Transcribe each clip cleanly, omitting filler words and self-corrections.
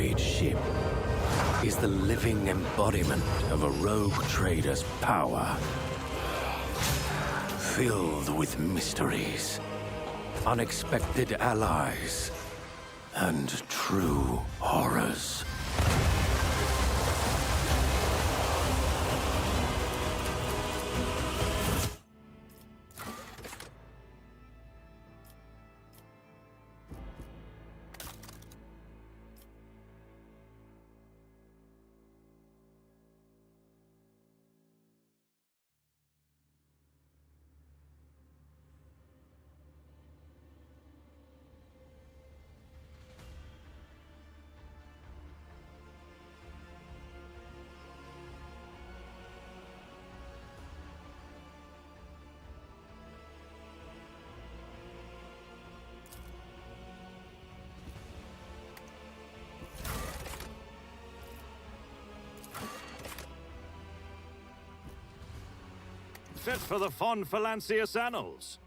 destroyed ship is the living embodiment of a rogue trader's power. Filled with mysteries, unexpected allies, and true horrors. Fit for the Fon Phalancius annals.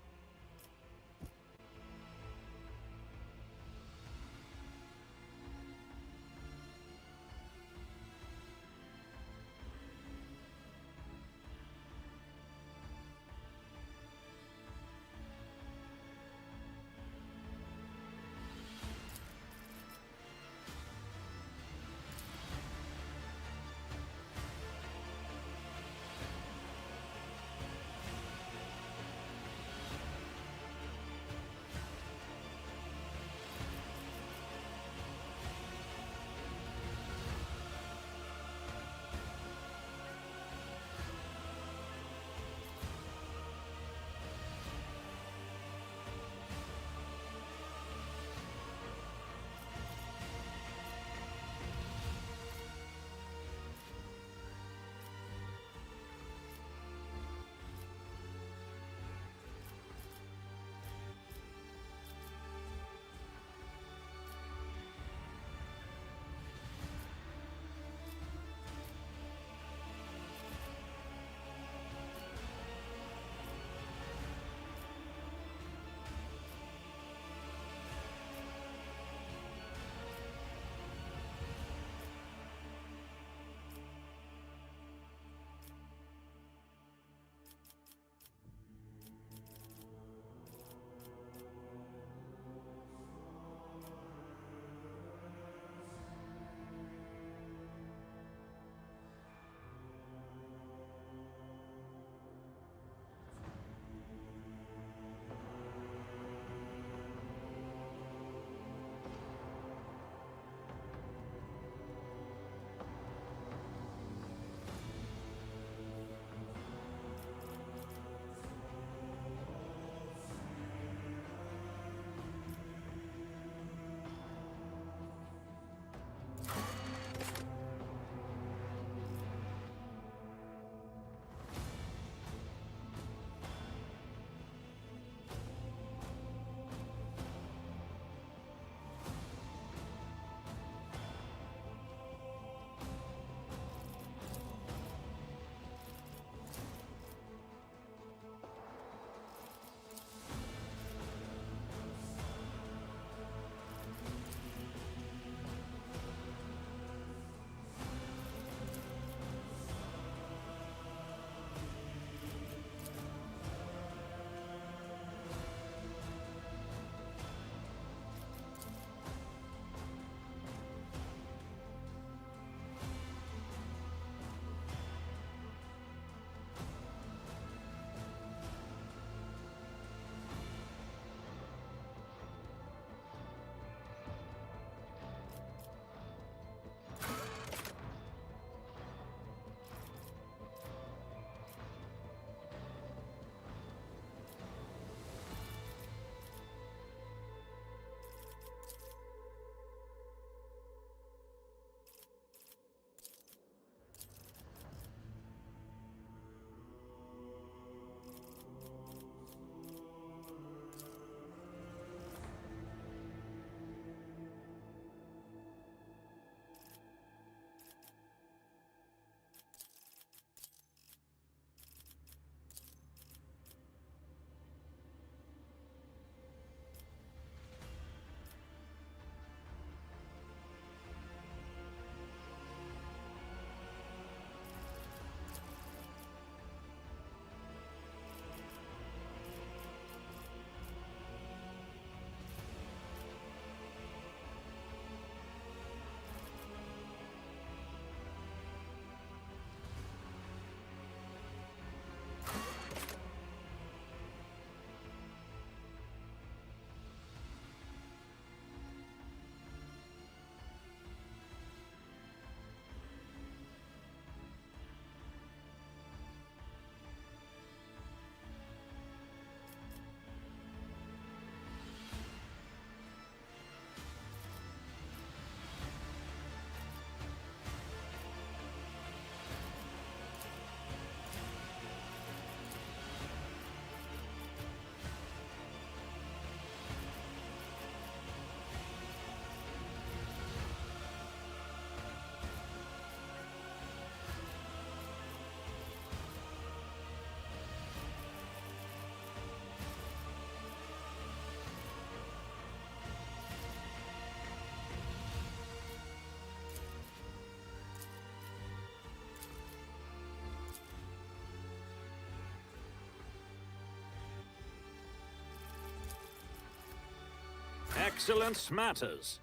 excellence matters.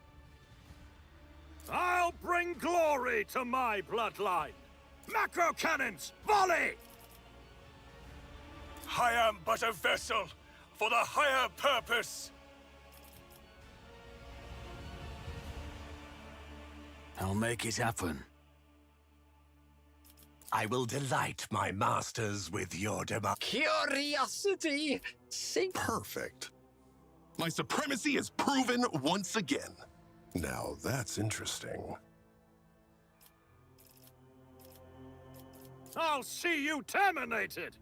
I'll bring glory to my bloodline! Macro cannons, volley! I am but a vessel for the higher purpose. I'll make it happen. I will delight my masters with your Curiosity! Perfect. My supremacy is proven once again. Now that's interesting. I'll see you terminated!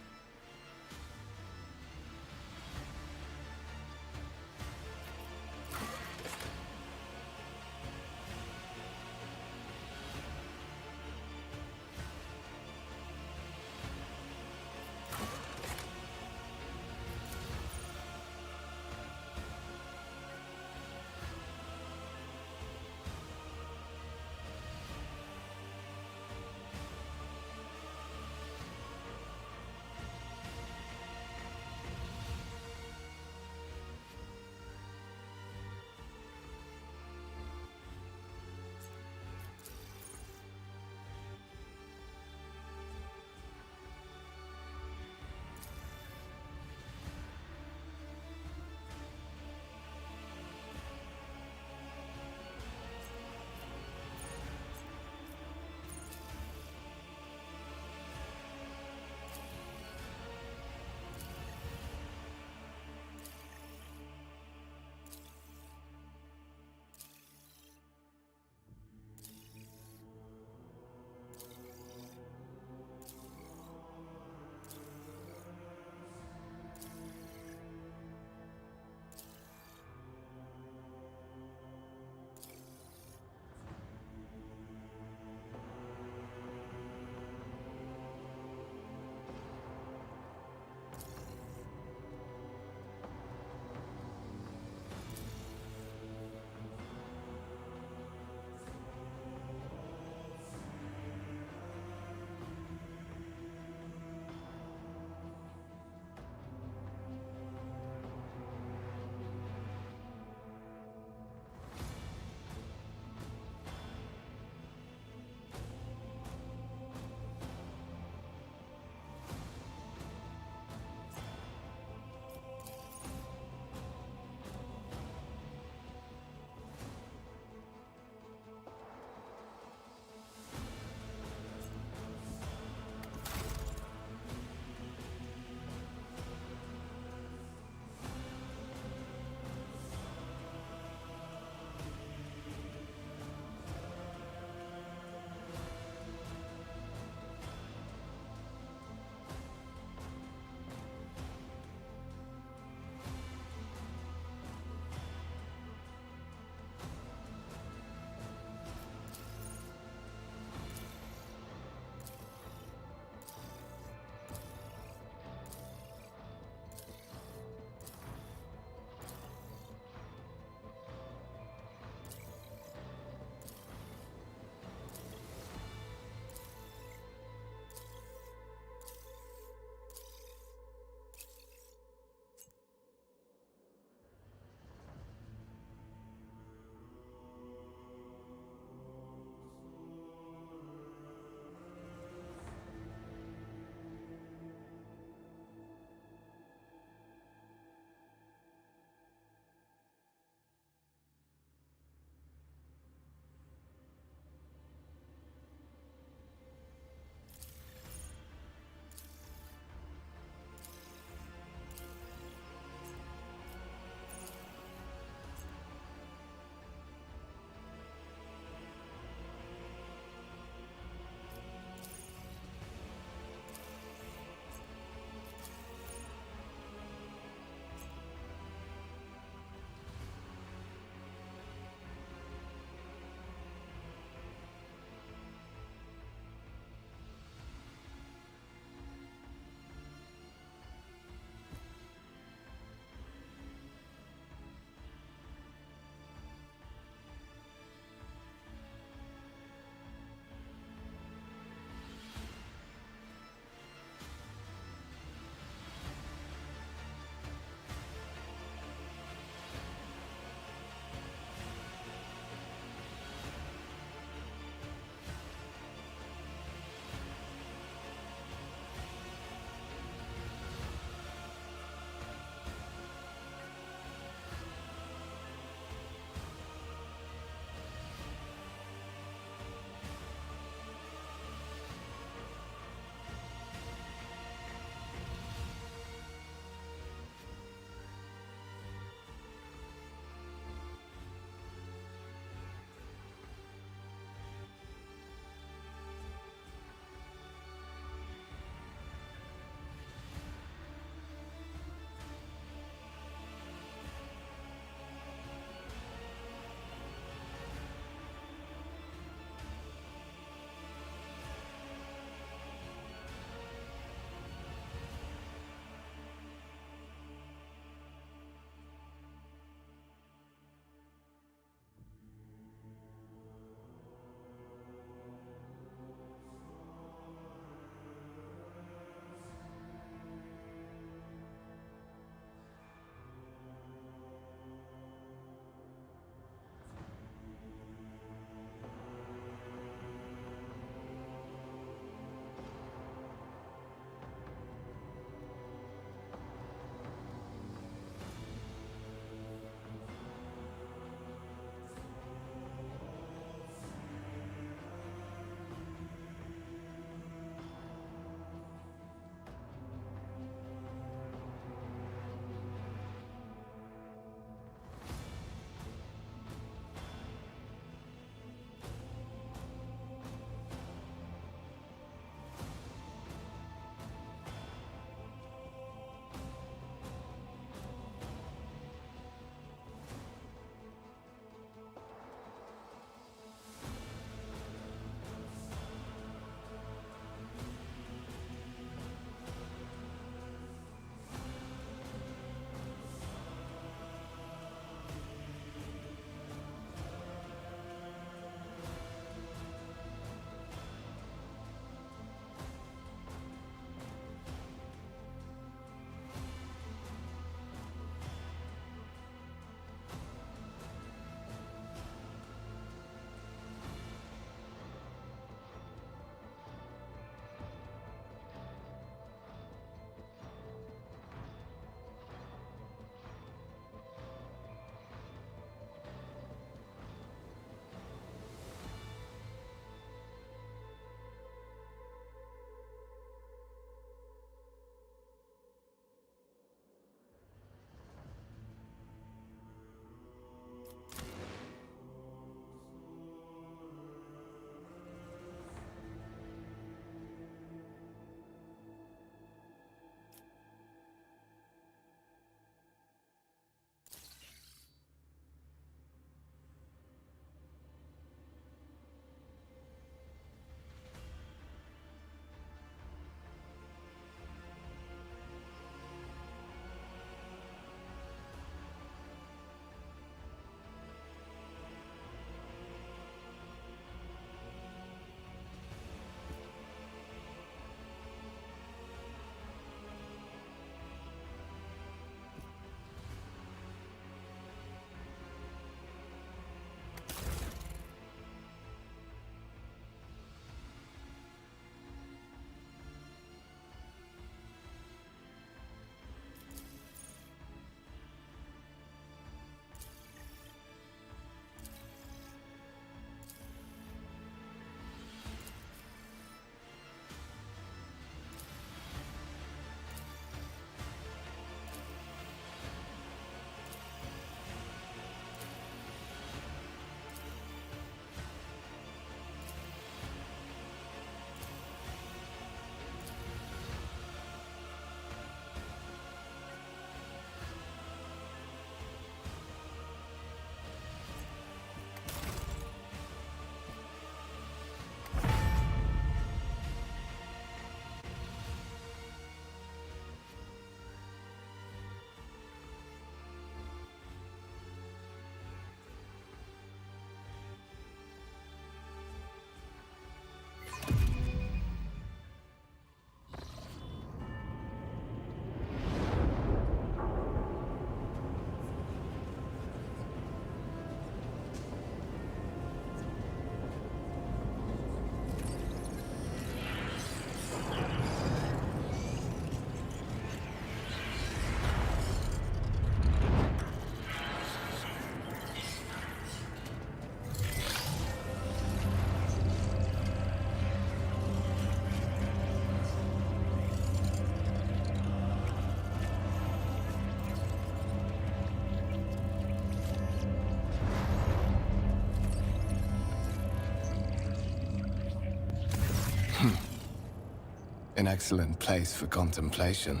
An excellent place for contemplation.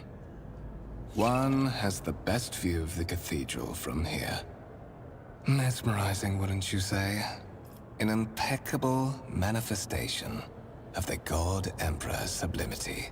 One has the best view of the cathedral from here. Mesmerizing, wouldn't you say? An impeccable manifestation of the God Emperor's sublimity.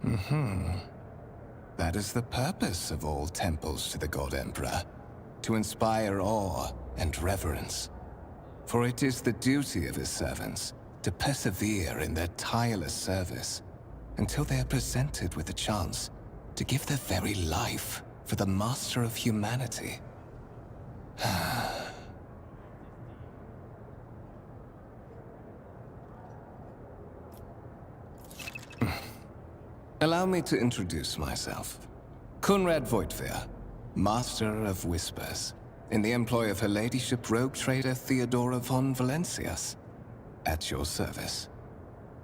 That is the purpose of all temples to the God Emperor, to inspire awe and reverence. For it is the duty of his servants to persevere in their tireless service until they are presented with the chance to give their very life for the master of humanity. Allow me to introduce myself. Kunrad Voitvir, Master of Whispers, in the employ of Her Ladyship Rogue Trader Theodora von Valencias. At your service.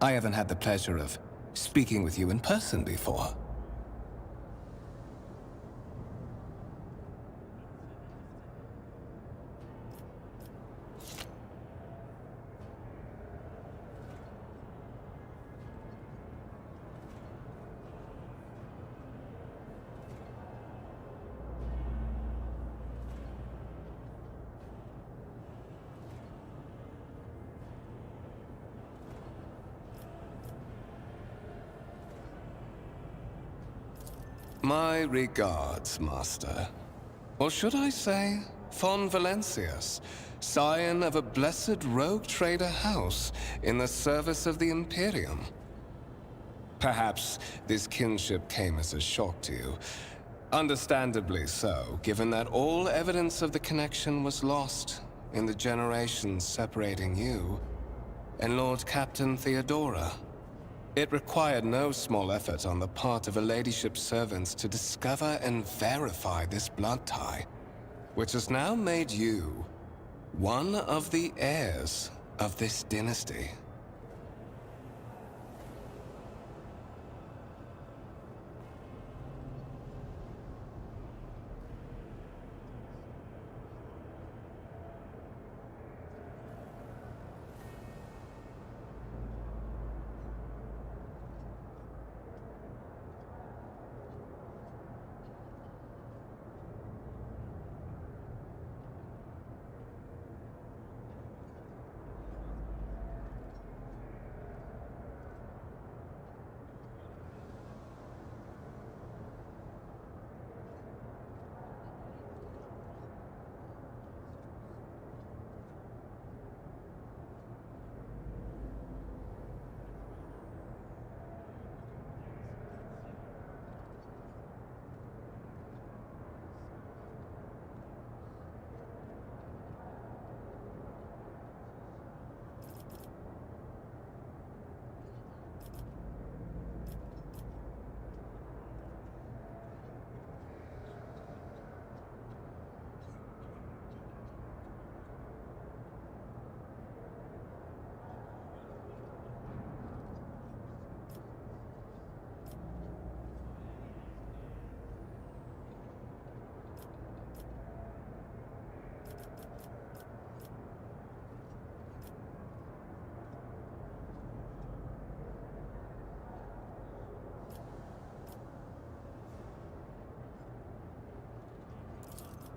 I haven't had the pleasure of speaking with you in person before. My regards, Master. Or should I say, von Valencias, scion of a blessed rogue trader house in the service of the Imperium. Perhaps this kinship came as a shock to you. Understandably so, given that all evidence of the connection was lost in the generations separating you and Lord Captain Theodora. It required no small effort on the part of Her Ladyship's servants to discover and verify this blood tie, which has now made you one of the heirs of this dynasty.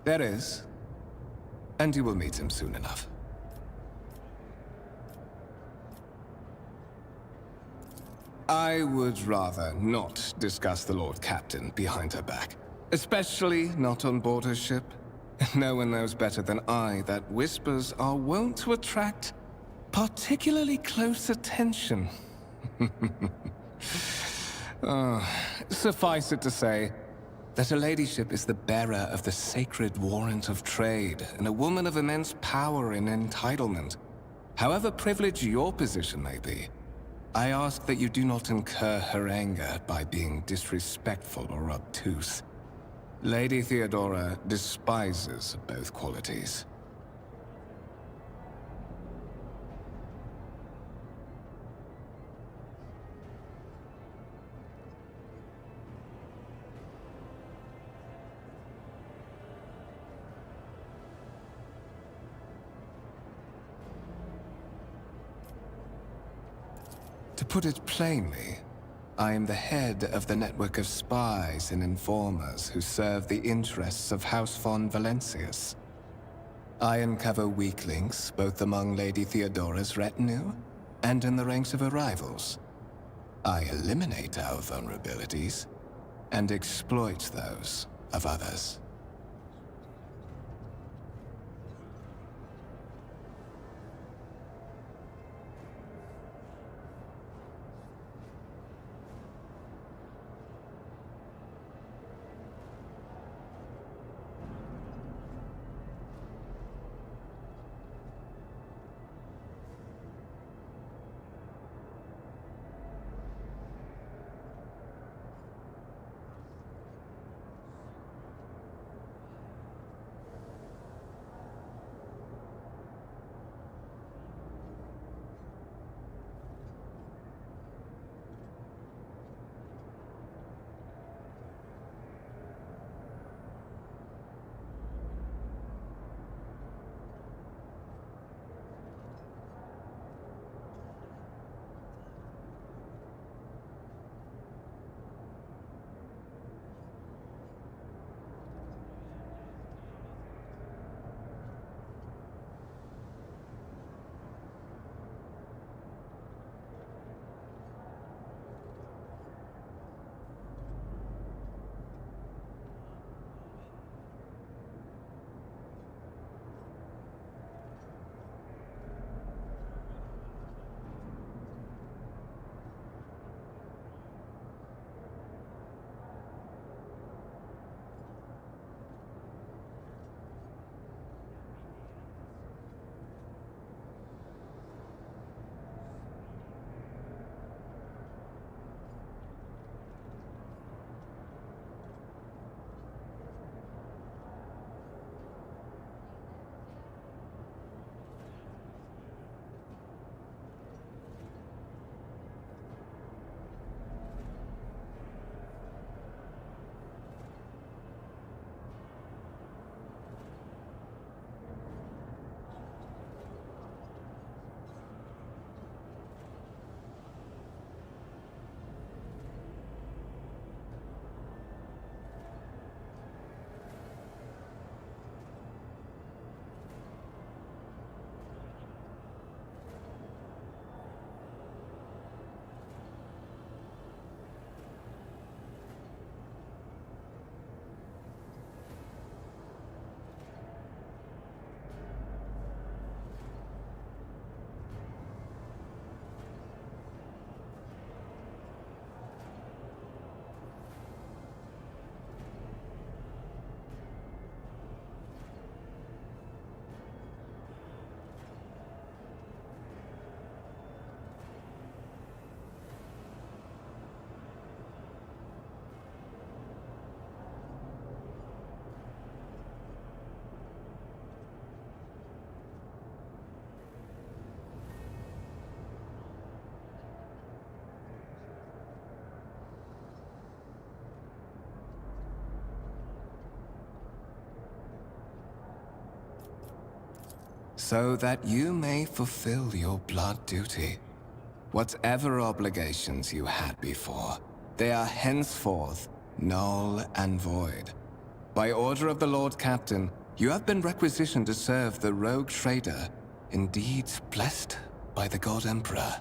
There is. And you will meet him soon enough. I would rather not discuss the Lord Captain behind her back. Especially not on board her ship. No one knows better than I that whispers are wont to attract particularly close attention. Suffice it to say, that Her Ladyship is the bearer of the sacred warrant of trade, and a woman of immense power and entitlement. However privileged your position may be, I ask that you do not incur her anger by being disrespectful or obtuse. Lady Theodora despises both qualities. To put it plainly, I am the head of the network of spies and informers who serve the interests of House von Valencias. I uncover weak links both among Lady Theodora's retinue and in the ranks of her rivals. I eliminate our vulnerabilities and exploit those of others. So that you may fulfill your blood duty. Whatever obligations you had before, they are henceforth null and void. By order of the Lord Captain, you have been requisitioned to serve the rogue trader, indeed blessed by the God Emperor.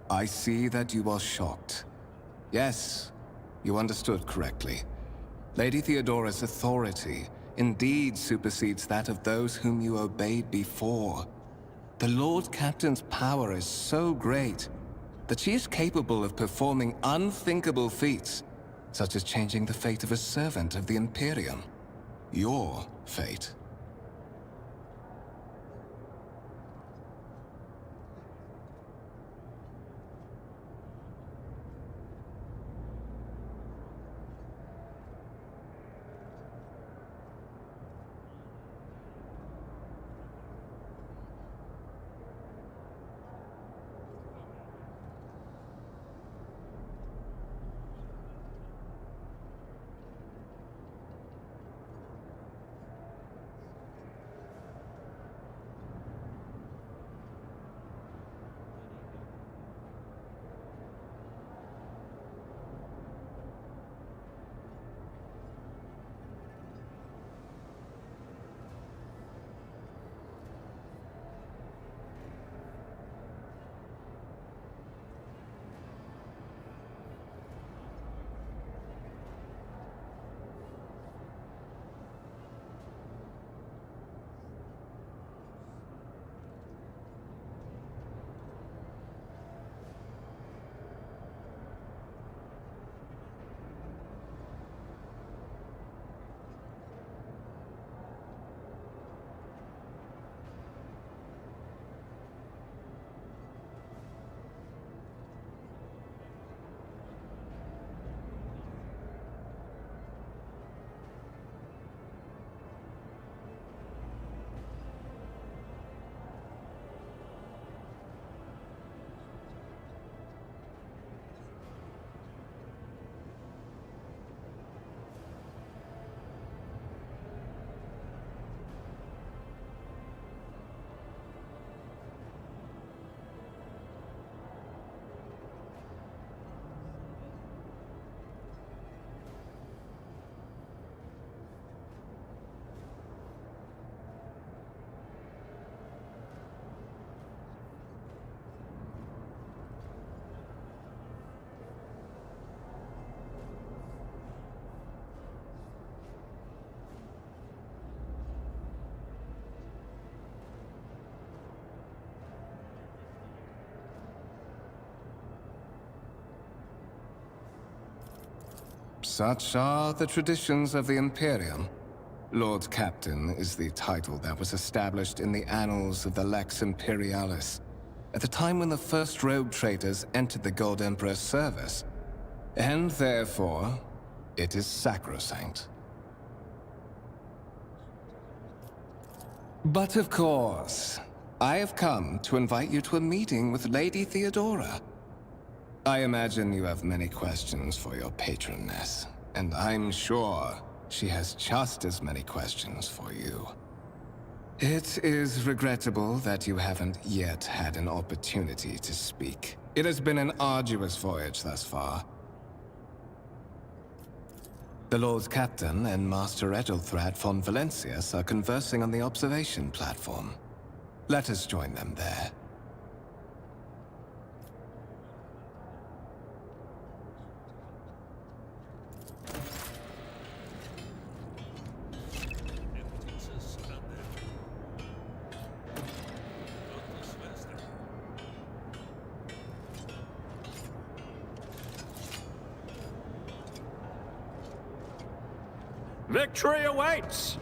I see that you are shocked. Yes, you understood correctly. Lady Theodora's authority indeed supersedes that of those whom you obeyed before. The Lord Captain's power is so great that she is capable of performing unthinkable feats, such as changing the fate of a servant of the Imperium. Your fate. Such are the traditions of the Imperium. Lord Captain is the title that was established in the annals of the Lex Imperialis at the time when the first rogue traders entered the Gold Emperor's service, and therefore, it is sacrosanct. But of course, I have come to invite you to a meeting with Lady Theodora. I imagine you have many questions for your patroness, and I'm sure she has just as many questions for you. It is regrettable that you haven't yet had an opportunity to speak. It has been an arduous voyage thus far. The Lord Captain and Master Edelthrad von Valencius are conversing on the observation platform. Let us join them there. Victory awaits!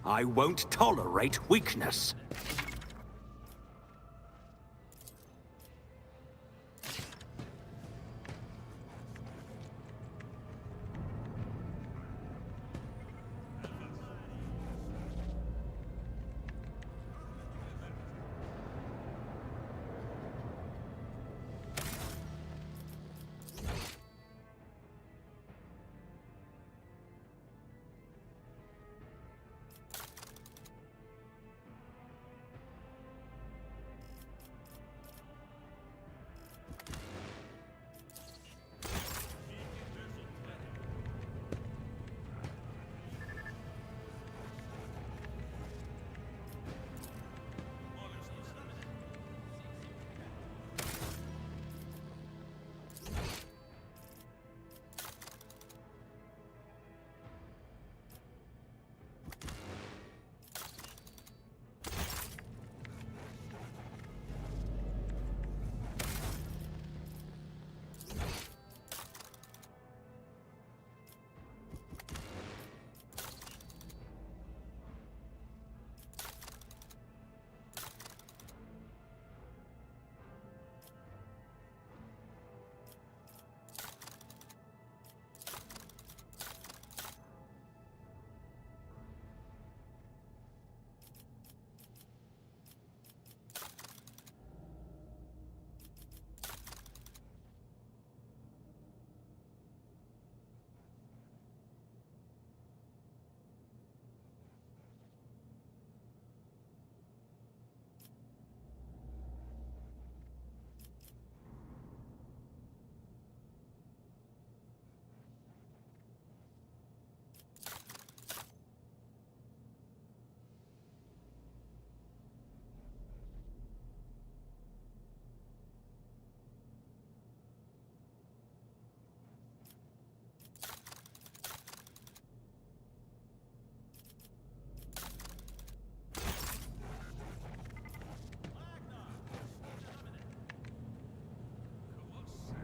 I won't tolerate weakness.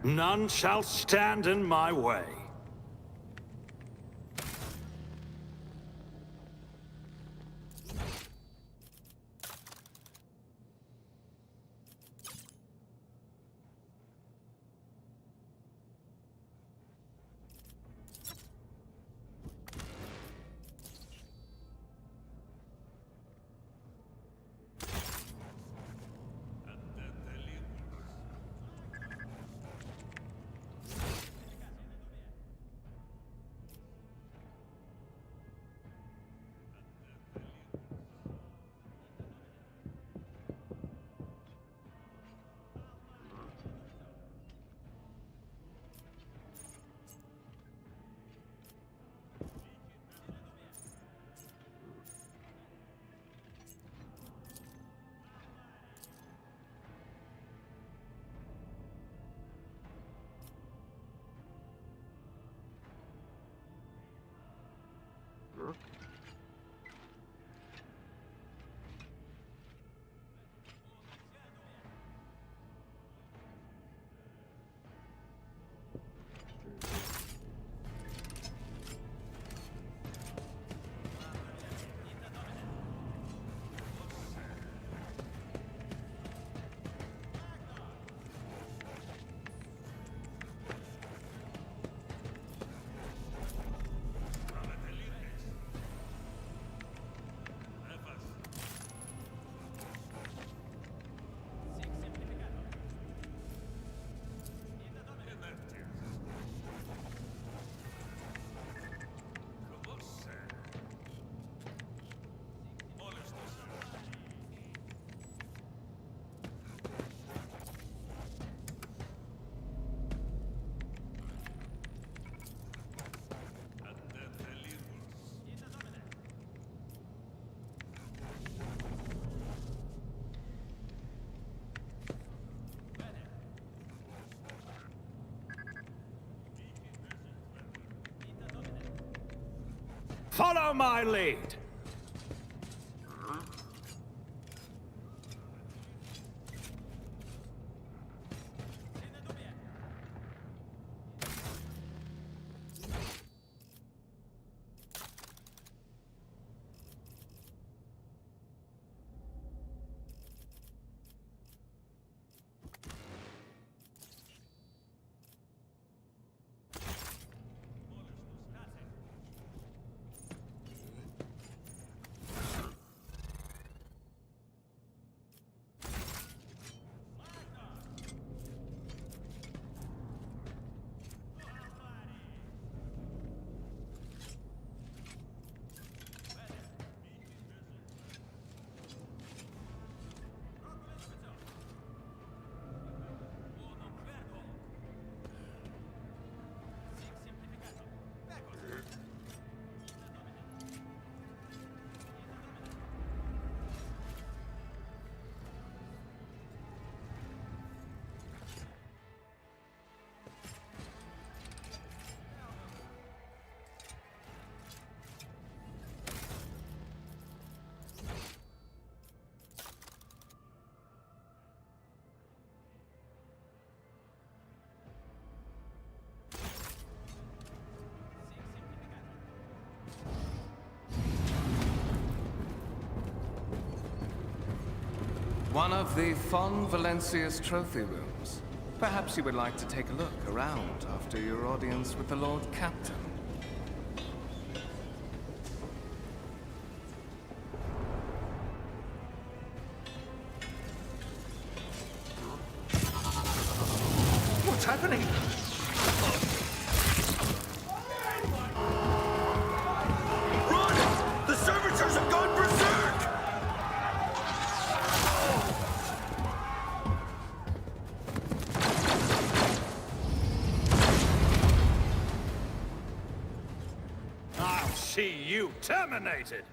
None shall stand in my way. Follow my lead. One of the Fon Valencia's trophy rooms. Perhaps you would like to take a look around after your audience with the Lord Captain. What's happening? Run! The servitors have gone berserk! I'll see you terminated!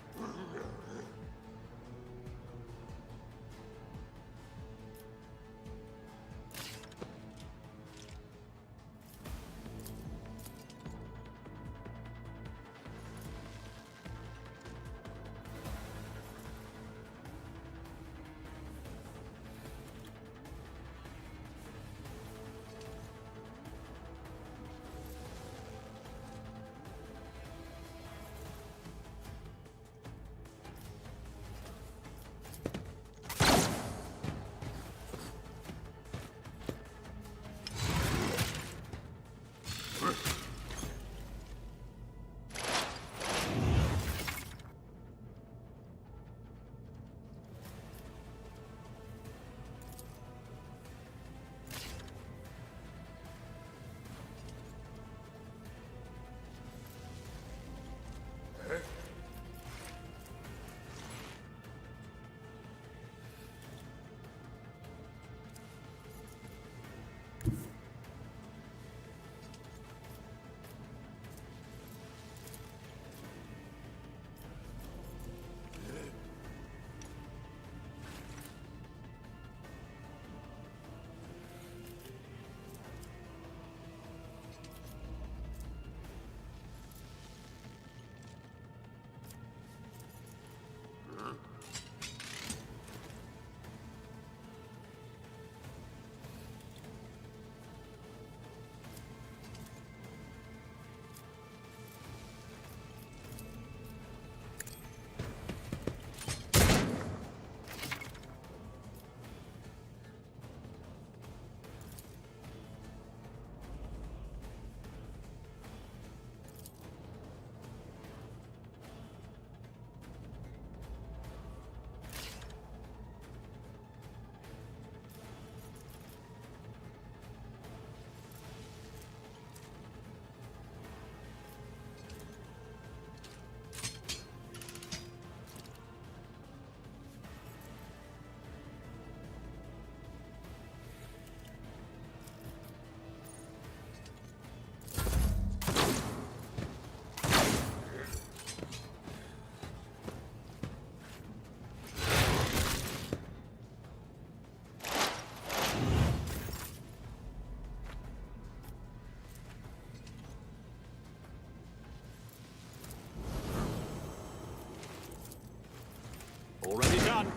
Already done.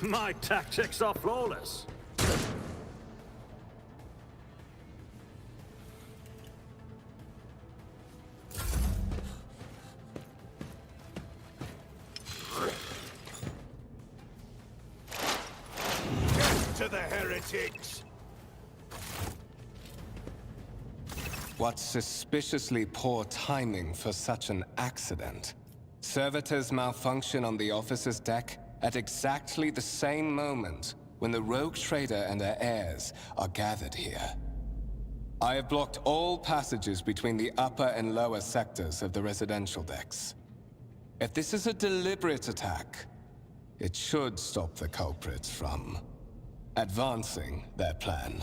My tactics are flawless. To the heretics! What suspiciously poor timing for such an accident. Servitors malfunction on the officer's deck at exactly the same moment when the rogue trader and her heirs are gathered here. I have blocked all passages between the upper and lower sectors of the residential decks. If this is a deliberate attack, it should stop the culprits from advancing their plan.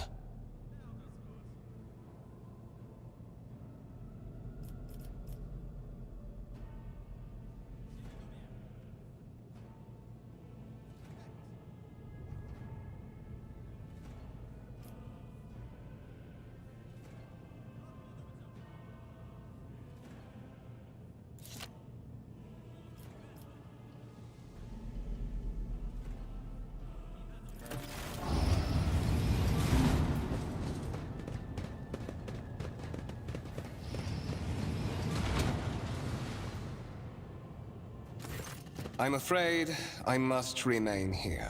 I'm afraid I must remain here.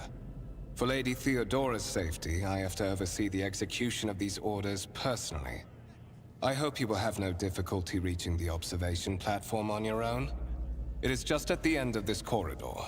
For Lady Theodora's safety, I have to oversee the execution of these orders personally. I hope you will have no difficulty reaching the observation platform on your own. It is just at the end of this corridor.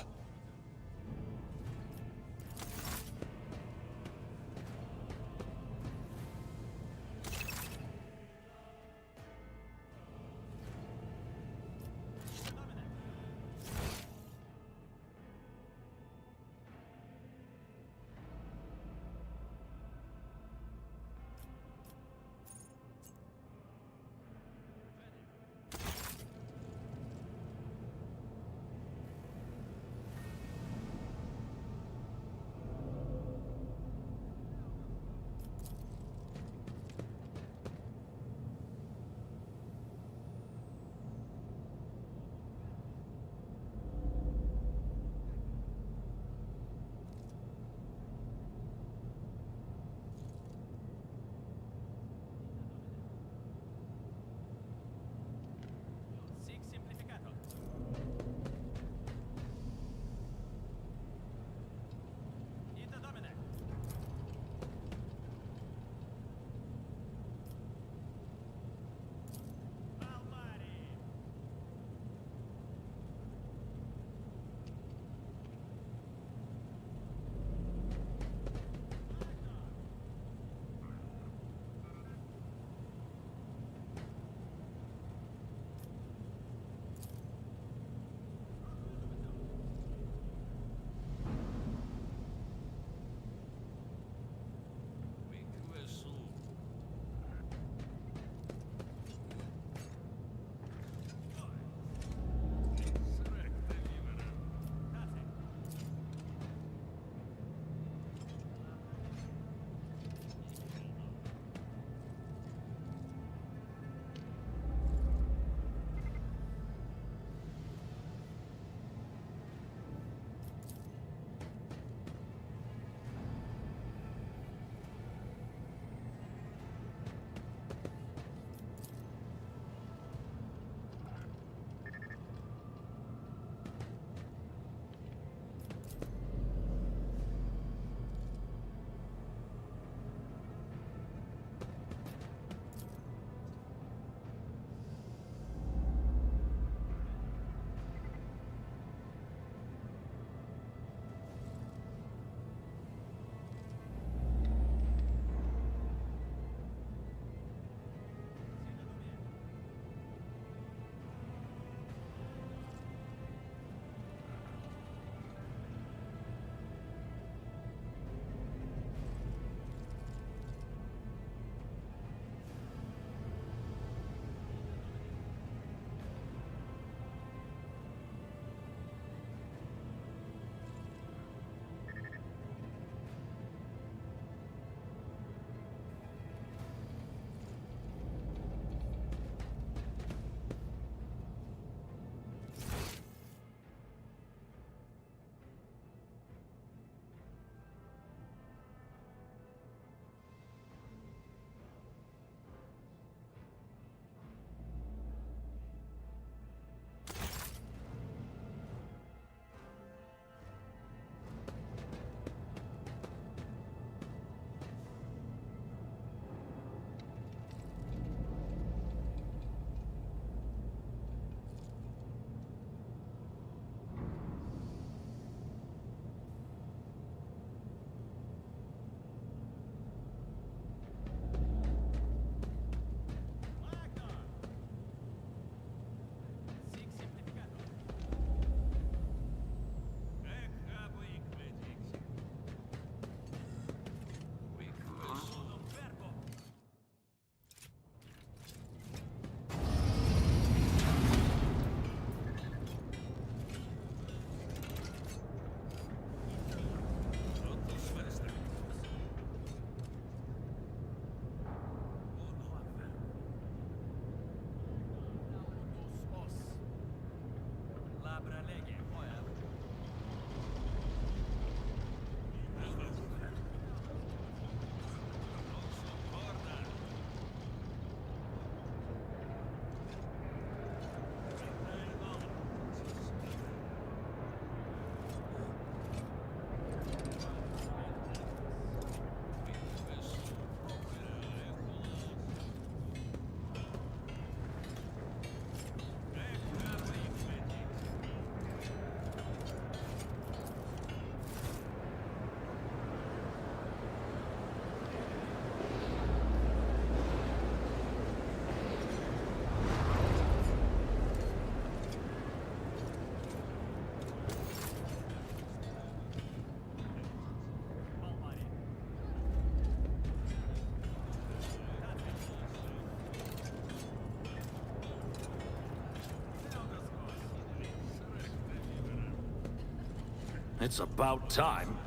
It's about time.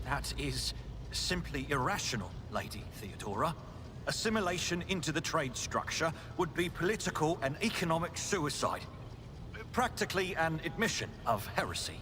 That is simply irrational, Lady Theodora. Assimilation into the trade structure would be political and economic suicide. Practically an admission of heresy.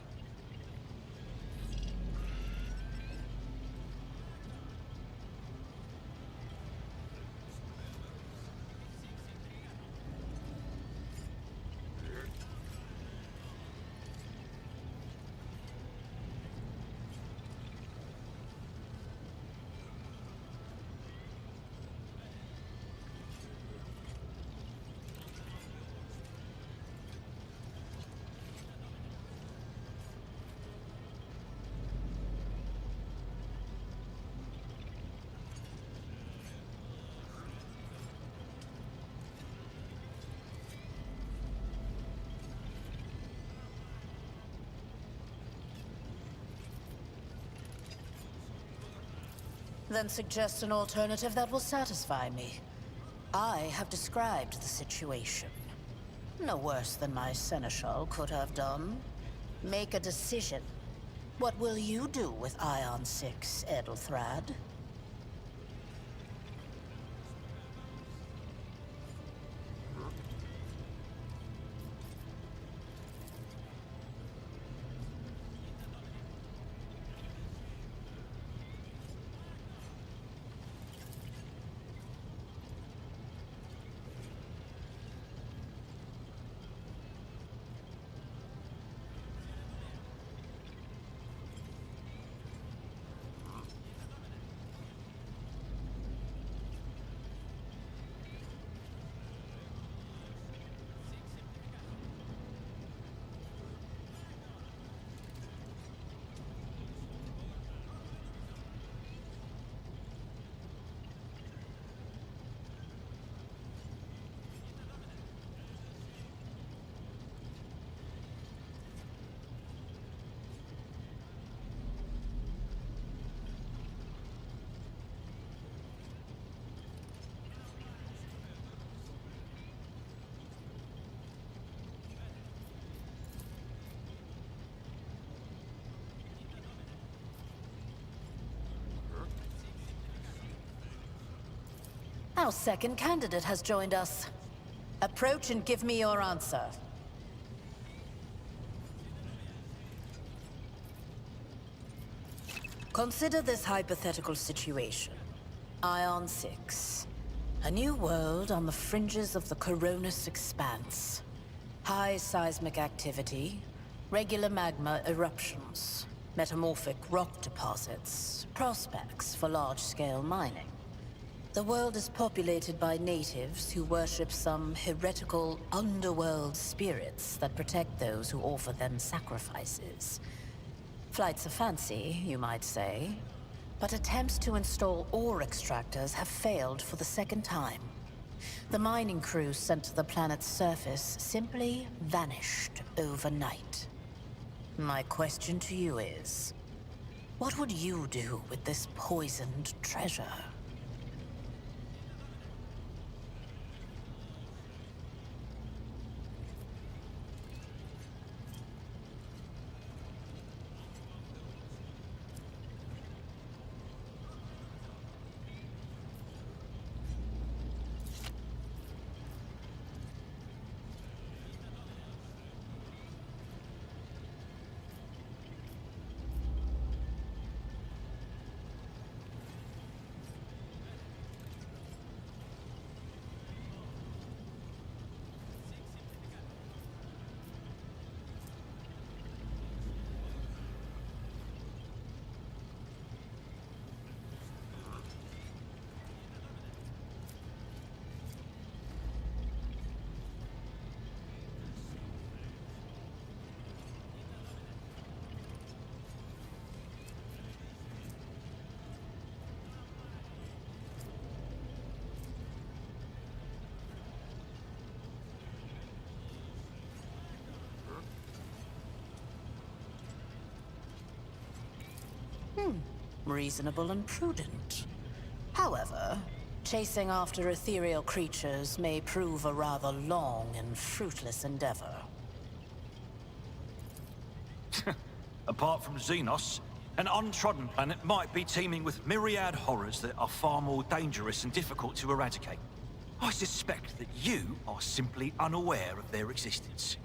Then suggest an alternative that will satisfy me. I have described the situation. No worse than my seneschal could have done. Make a decision. What will you do with Ion 6, Edelthrad? Our second candidate has joined us. Approach and give me your answer. Consider this hypothetical situation. Ion 6. A new world on the fringes of the Coronis expanse. High seismic activity, regular magma eruptions, metamorphic rock deposits, prospects for large-scale mining. The world is populated by natives who worship some heretical underworld spirits that protect those who offer them sacrifices. Flights of fancy, you might say, but attempts to install ore extractors have failed for the second time. The mining crews sent to the planet's surface simply vanished overnight. My question to you is, what would you do with this poisoned treasure? Reasonable and prudent. However, chasing after ethereal creatures may prove a rather long and fruitless endeavor. Apart from Xenos, an untrodden planet might be teeming with myriad horrors that are far more dangerous and difficult to eradicate. I suspect that you are simply unaware of their existence.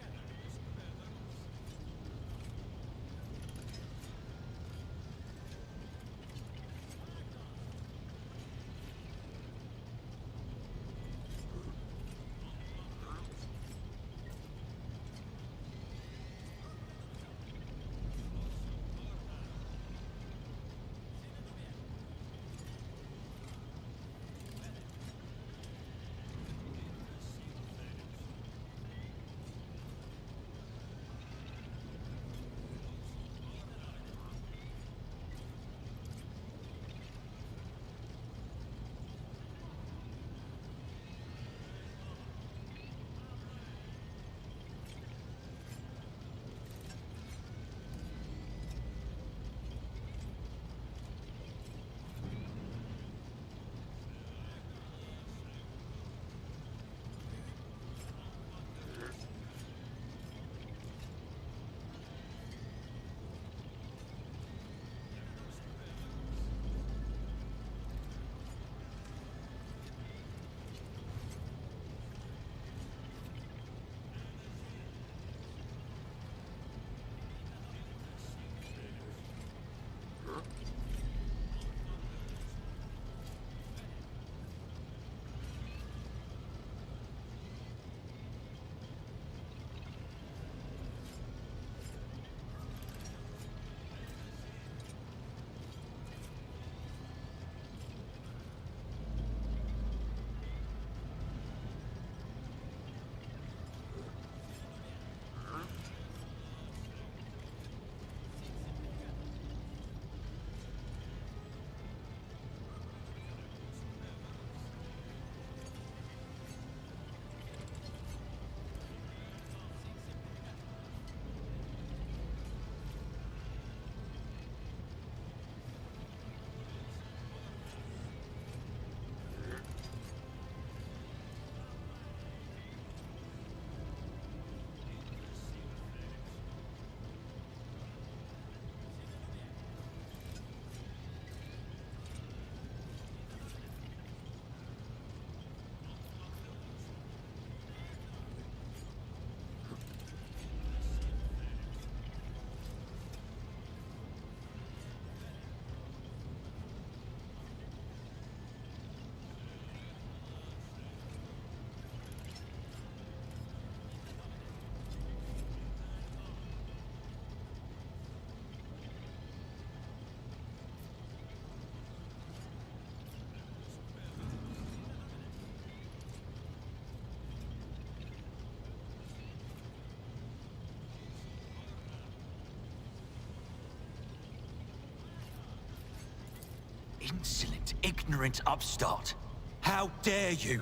insolent, ignorant upstart. How dare you?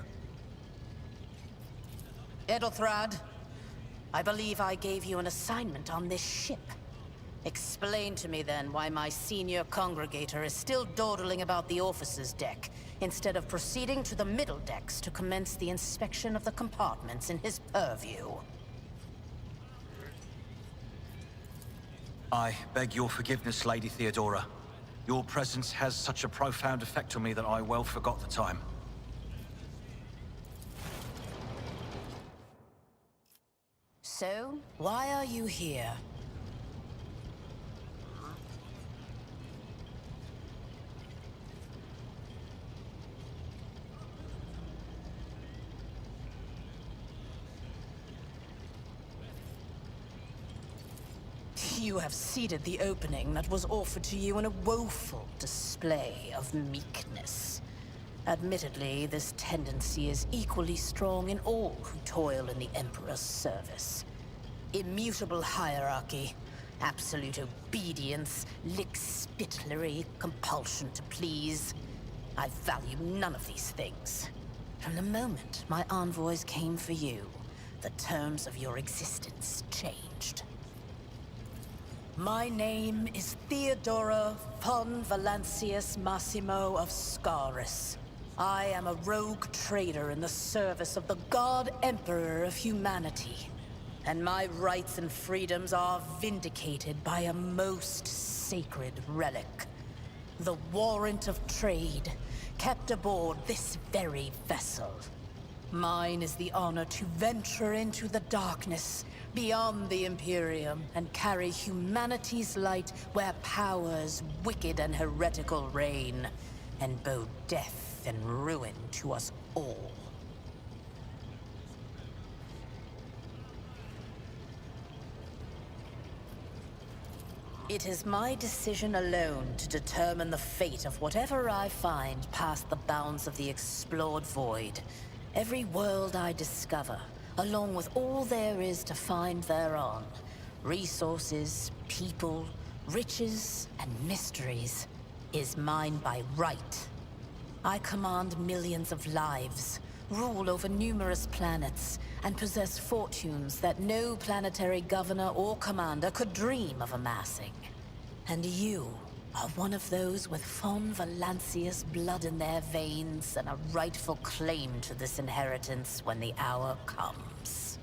Edelthrad, I believe I gave you an assignment on this ship. Explain to me then why my senior congregator is still dawdling about the officer's deck, instead of proceeding to the middle decks to commence the inspection of the compartments in his purview. I beg your forgiveness, Lady Theodora. Your presence has such a profound effect on me that I well forgot the time. So, why are you here? You have seeded the opening that was offered to you in a woeful display of meekness. Admittedly, this tendency is equally strong in all who toil in the Emperor's service. Immutable hierarchy, absolute obedience, lickspittlery, compulsion to please. I value none of these things. From the moment my envoys came for you, the terms of your existence changed. My name is Theodora von Valancius Massimo of Scaris. I am a rogue trader in the service of the God Emperor of humanity. And my rights and freedoms are vindicated by a most sacred relic. The warrant of trade, kept aboard this very vessel. Mine is the honor to venture into the darkness, beyond the Imperium, and carry humanity's light where powers wicked and heretical reign, and bow death and ruin to us all. It is my decision alone to determine the fate of whatever I find past the bounds of the explored void. Every world I discover, along with all there is to find thereon, resources, people, riches, and mysteries, is mine by right. I command millions of lives, rule over numerous planets, and possess fortunes that no planetary governor or commander could dream of amassing. And you are one of those with von Valancius blood in their veins and a rightful claim to this inheritance when the hour comes.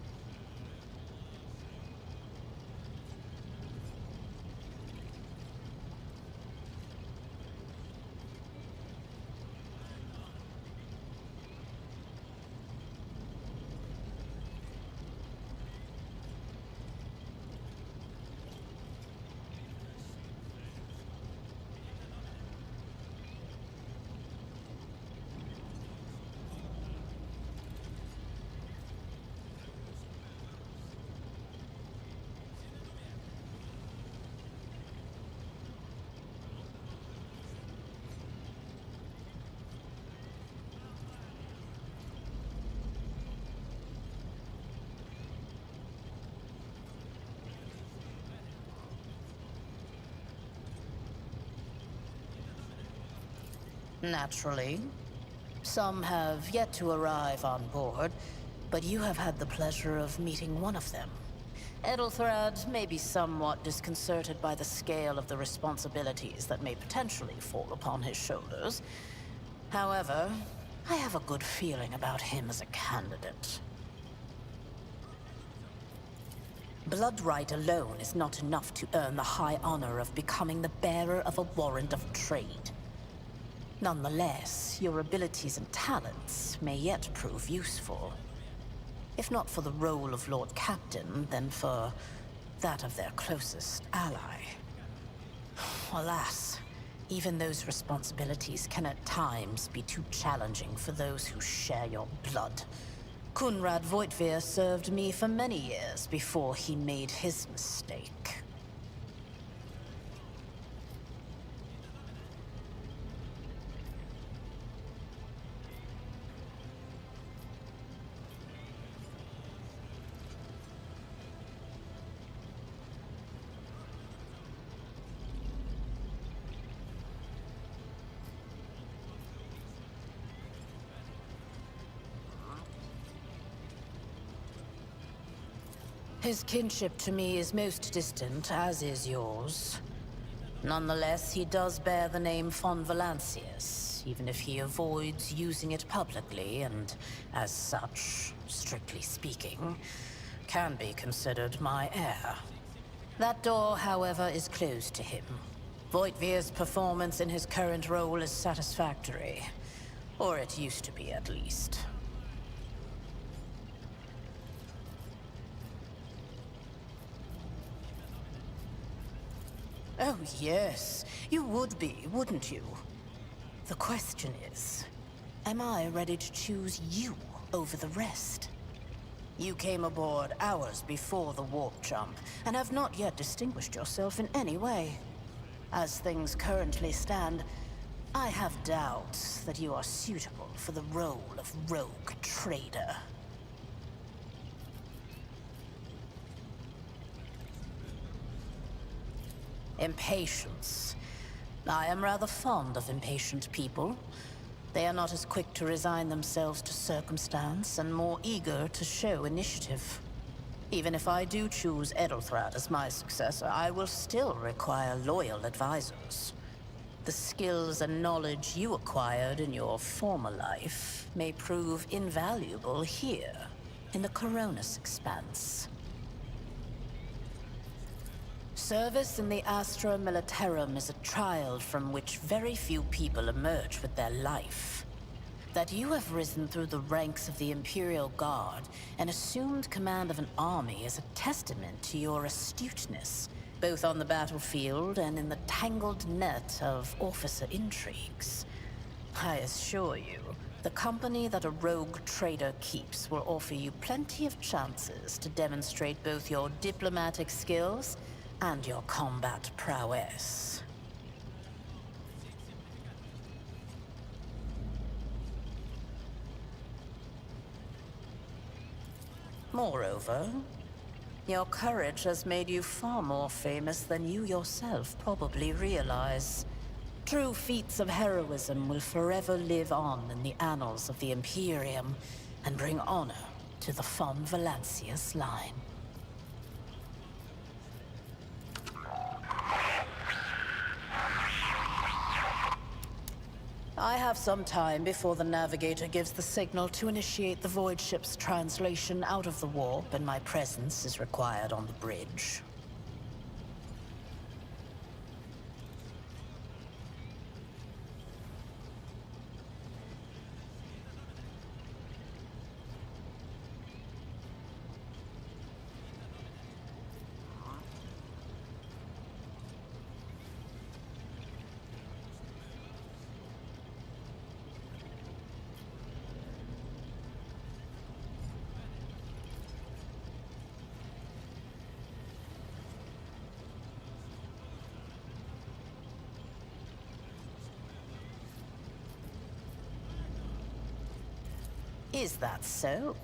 Naturally. Some have yet to arrive on board, but you have had the pleasure of meeting one of them. Edelthrad may be somewhat disconcerted by the scale of the responsibilities that may potentially fall upon his shoulders. However, I have a good feeling about him as a candidate. Blood right alone is not enough to earn the high honor of becoming the bearer of a warrant of trade. Nonetheless, your abilities and talents may yet prove useful. If not for the role of Lord Captain, then for that of their closest ally. Alas, even those responsibilities can at times be too challenging for those who share your blood. Kunrad Voitvir served me for many years before he made his mistake. His kinship to me is most distant, as is yours. Nonetheless, he does bear the name von Valancius, even if he avoids using it publicly, and as such, strictly speaking, can be considered my heir. That door, however, is closed to him. Voigtvir's performance in his current role is satisfactory. Or it used to be, at least. Oh, yes. You would be, wouldn't you? The question is, am I ready to choose you over the rest? You came aboard hours before the warp jump, and have not yet distinguished yourself in any way. As things currently stand, I have doubts that you are suitable for the role of rogue trader. Impatience. I am rather fond of impatient people. They are not as quick to resign themselves to circumstance and more eager to show initiative. Even if I do choose Edelthrad as my successor, I will still require loyal advisors. The skills and knowledge you acquired in your former life may prove invaluable here, in the Coronis Expanse. Service in the Astra Militarum is a trial from which very few people emerge with their life. That you have risen through the ranks of the Imperial Guard and assumed command of an army is a testament to your astuteness, both on the battlefield and in the tangled net of officer intrigues. I assure you, the company that a rogue trader keeps will offer you plenty of chances to demonstrate both your diplomatic skills and your combat prowess. Moreover, your courage has made you far more famous than you yourself probably realize. True feats of heroism will forever live on in the annals of the Imperium and bring honor to the von Valancius line. I have some time before the navigator gives the signal to initiate the void ship's translation out of the warp, and my presence is required on the bridge. Is that so?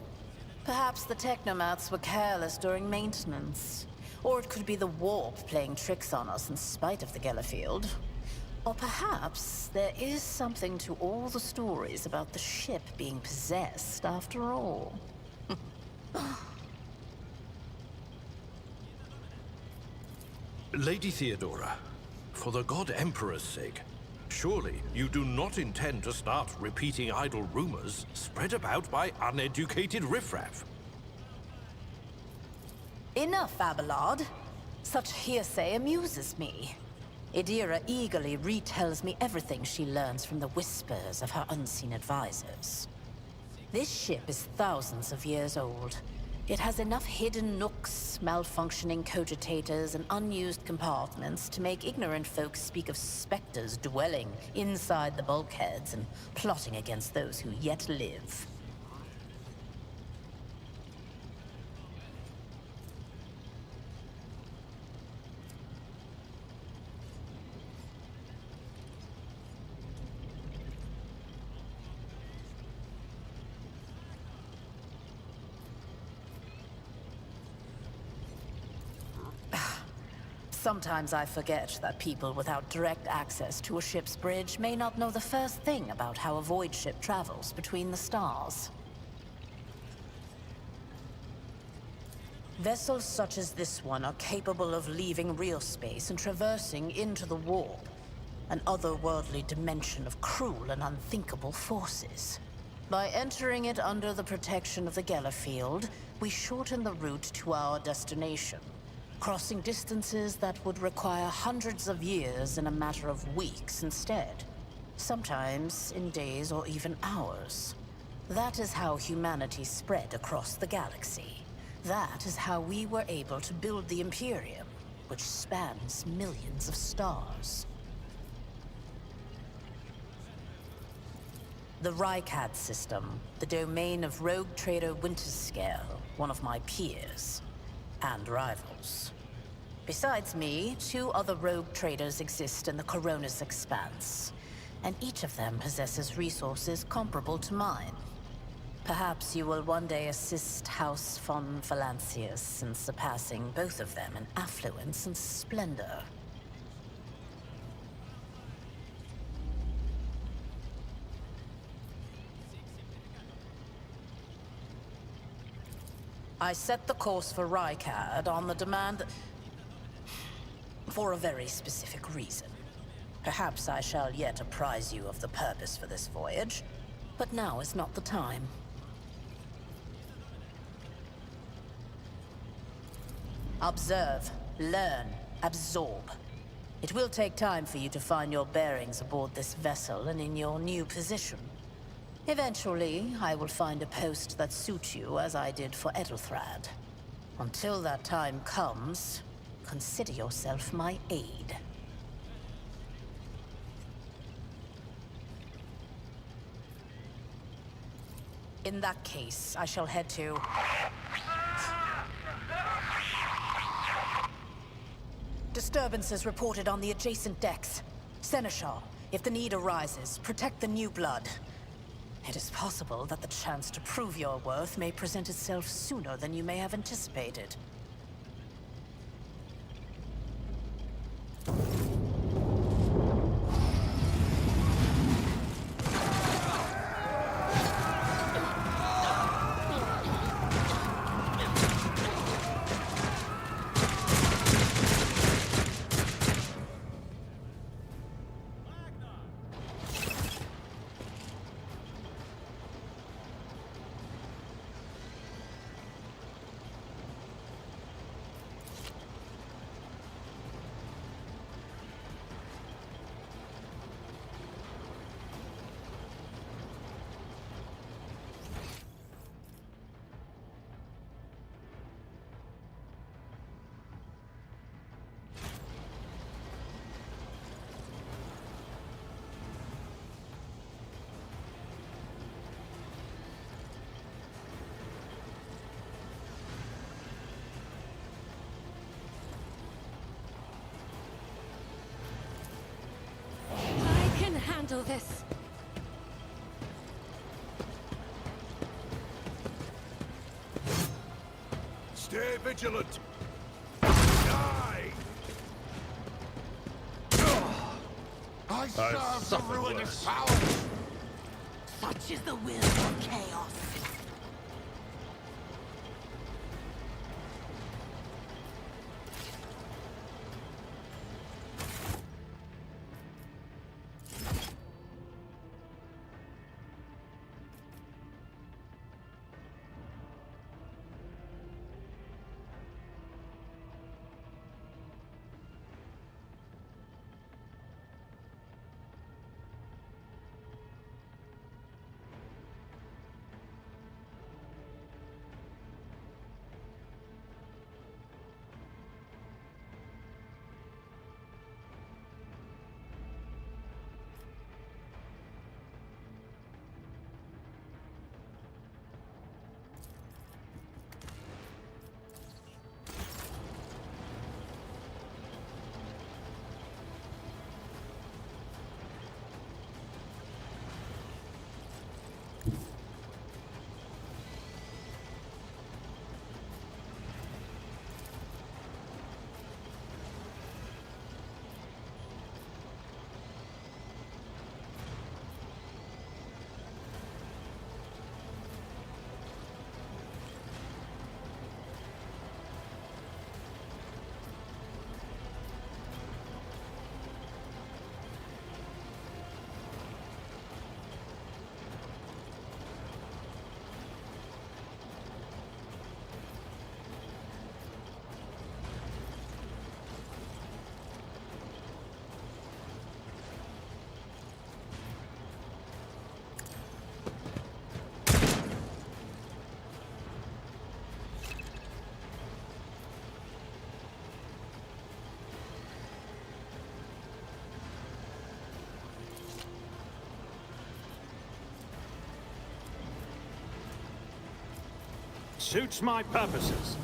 Perhaps the technomats were careless during maintenance. Or it could be the warp playing tricks on us in spite of the Gellerfield. Or perhaps there is something to all the stories about the ship being possessed after all. Lady Theodora, for the God Emperor's sake, surely you do not intend to start repeating idle rumors spread about by uneducated riffraff. Enough, Abelard. Such hearsay amuses me. Idira eagerly retells me everything she learns from the whispers of her unseen advisors. This ship is thousands of years old. It has enough hidden nooks, malfunctioning cogitators, and unused compartments to make ignorant folks speak of specters dwelling inside the bulkheads and plotting against those who yet live. Sometimes I forget that people without direct access to a ship's bridge may not know the first thing about how a void ship travels between the stars. Vessels such as this one are capable of leaving real space and traversing into the warp, an otherworldly dimension of cruel and unthinkable forces. By entering it under the protection of the Geller field, we shorten the route to our destination, crossing distances that would require hundreds of years in a matter of weeks instead. Sometimes in days or even hours. That is how humanity spread across the galaxy. That is how we were able to build the Imperium, which spans millions of stars. The Rykad system, the domain of rogue trader Winterscale, one of my peers, and rivals. Besides me, 2 other rogue traders exist in the Coronis Expanse, and each of them possesses resources comparable to mine. Perhaps you will one day assist House von Valancius in surpassing both of them in affluence and splendor. I set the course for Rykad on the demand for a very specific reason. Perhaps I shall yet apprise you of the purpose for this voyage, but now is not the time. Observe, learn, absorb. It will take time for you to find your bearings aboard this vessel and in your new position. Eventually, I will find a post that suits you as I did for Edelthrad. Until that time comes, consider yourself my aide. In that case, I shall head to... Disturbances reported on the adjacent decks. Seneschal, if the need arises, protect the new blood. It is possible that the chance to prove your worth may present itself sooner than you may have anticipated. Handle this. Stay vigilant. Die! I serve the ruinous power! Such is the will of chaos. Suits my purposes.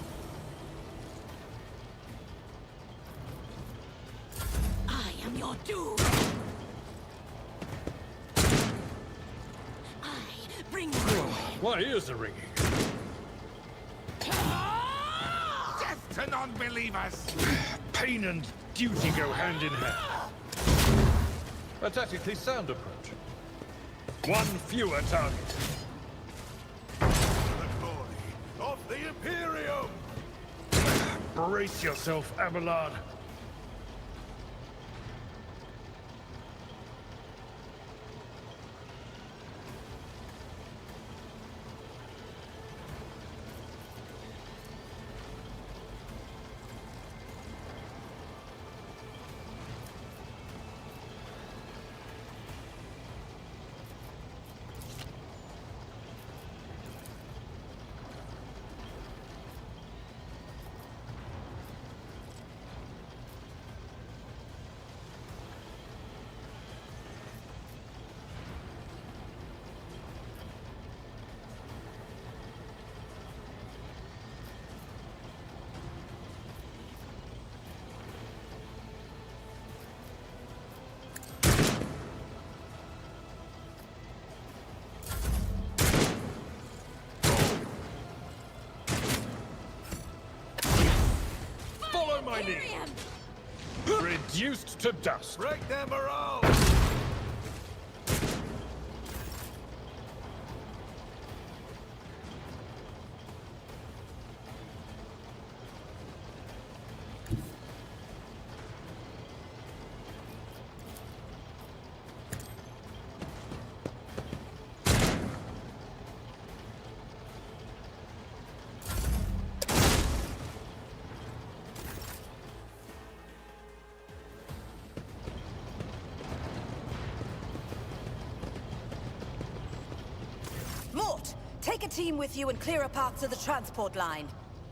I am your doom. I bring you. My ears are ringing. Death to non-believers! Pain and duty go hand in hand. A tactically sound approach. One fewer target. The glory of the Imperium! Brace yourself, Abelard. Follow my lead. Reduced to dust. Break their morale! Mort, take a team with you and clear a path to the transport line.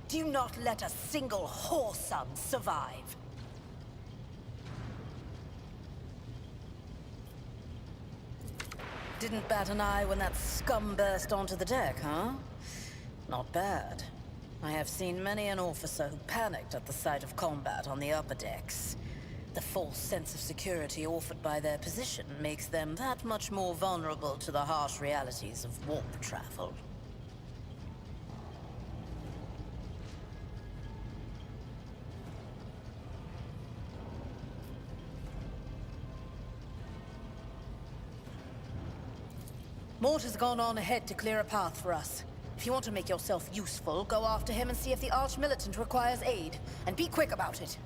Do not let a single whoreson survive. Didn't bat an eye when that scum burst onto the deck, huh? Not bad. I have seen many an officer who panicked at the sight of combat on the upper decks. The false sense of security offered by their position makes them that much more vulnerable to the harsh realities of warp travel. Mort has gone on ahead to clear a path for us. If you want to make yourself useful, go after him and see if the Arch-Militant requires aid. And be quick about it.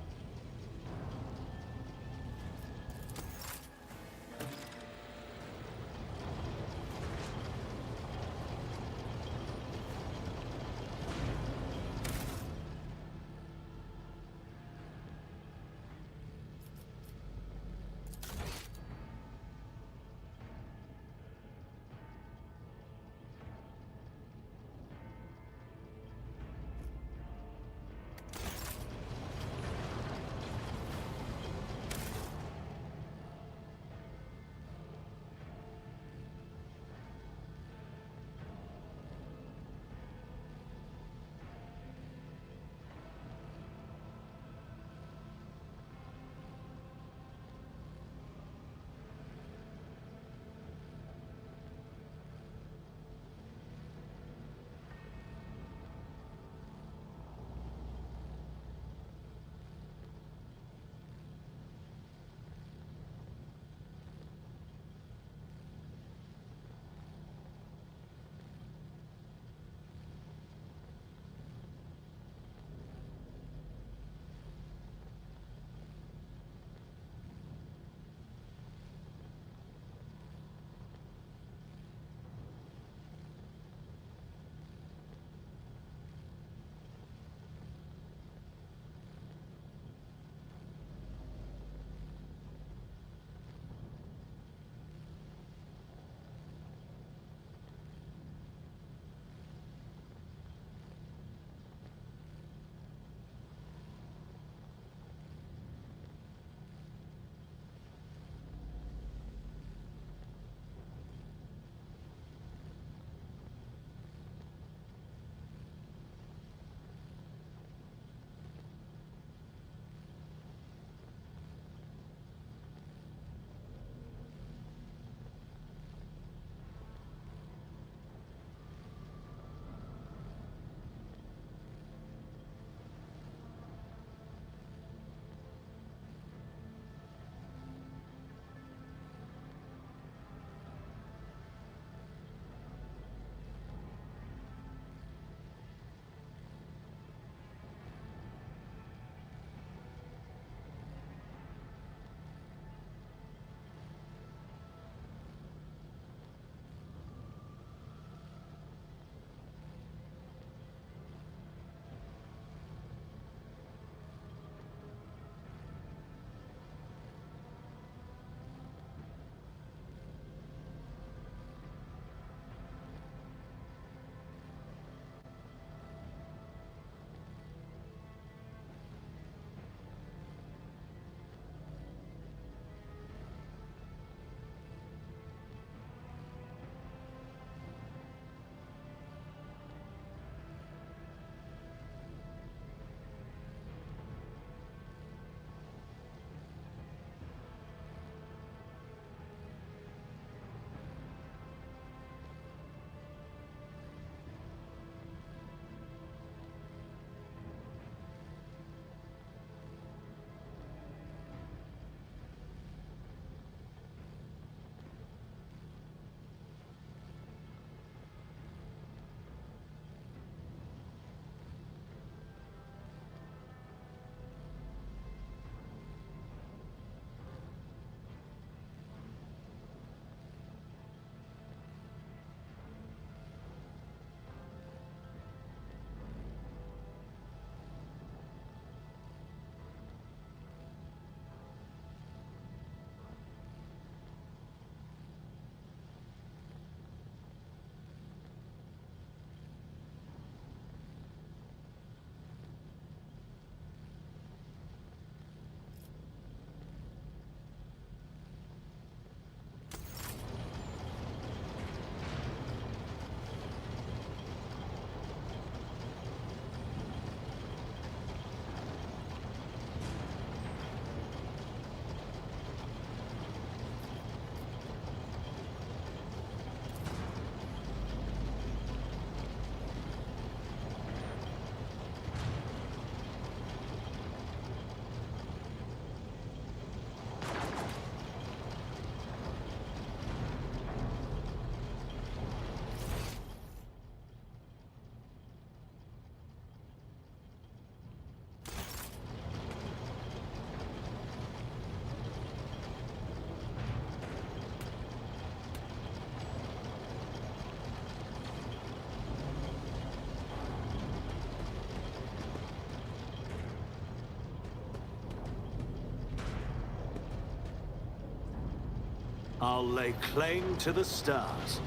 I'll lay claim to the stars.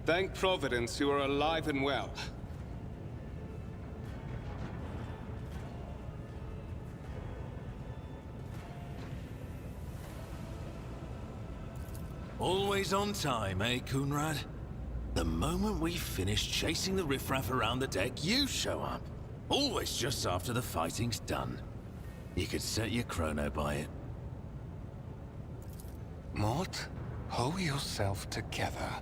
Thank Providence you are alive and well. Always on time, eh, Coonrad? The moment we finish chasing the riffraff around the deck, you show up. Always just after the fighting's done. You could set your chrono by it. Mort, pull yourself together.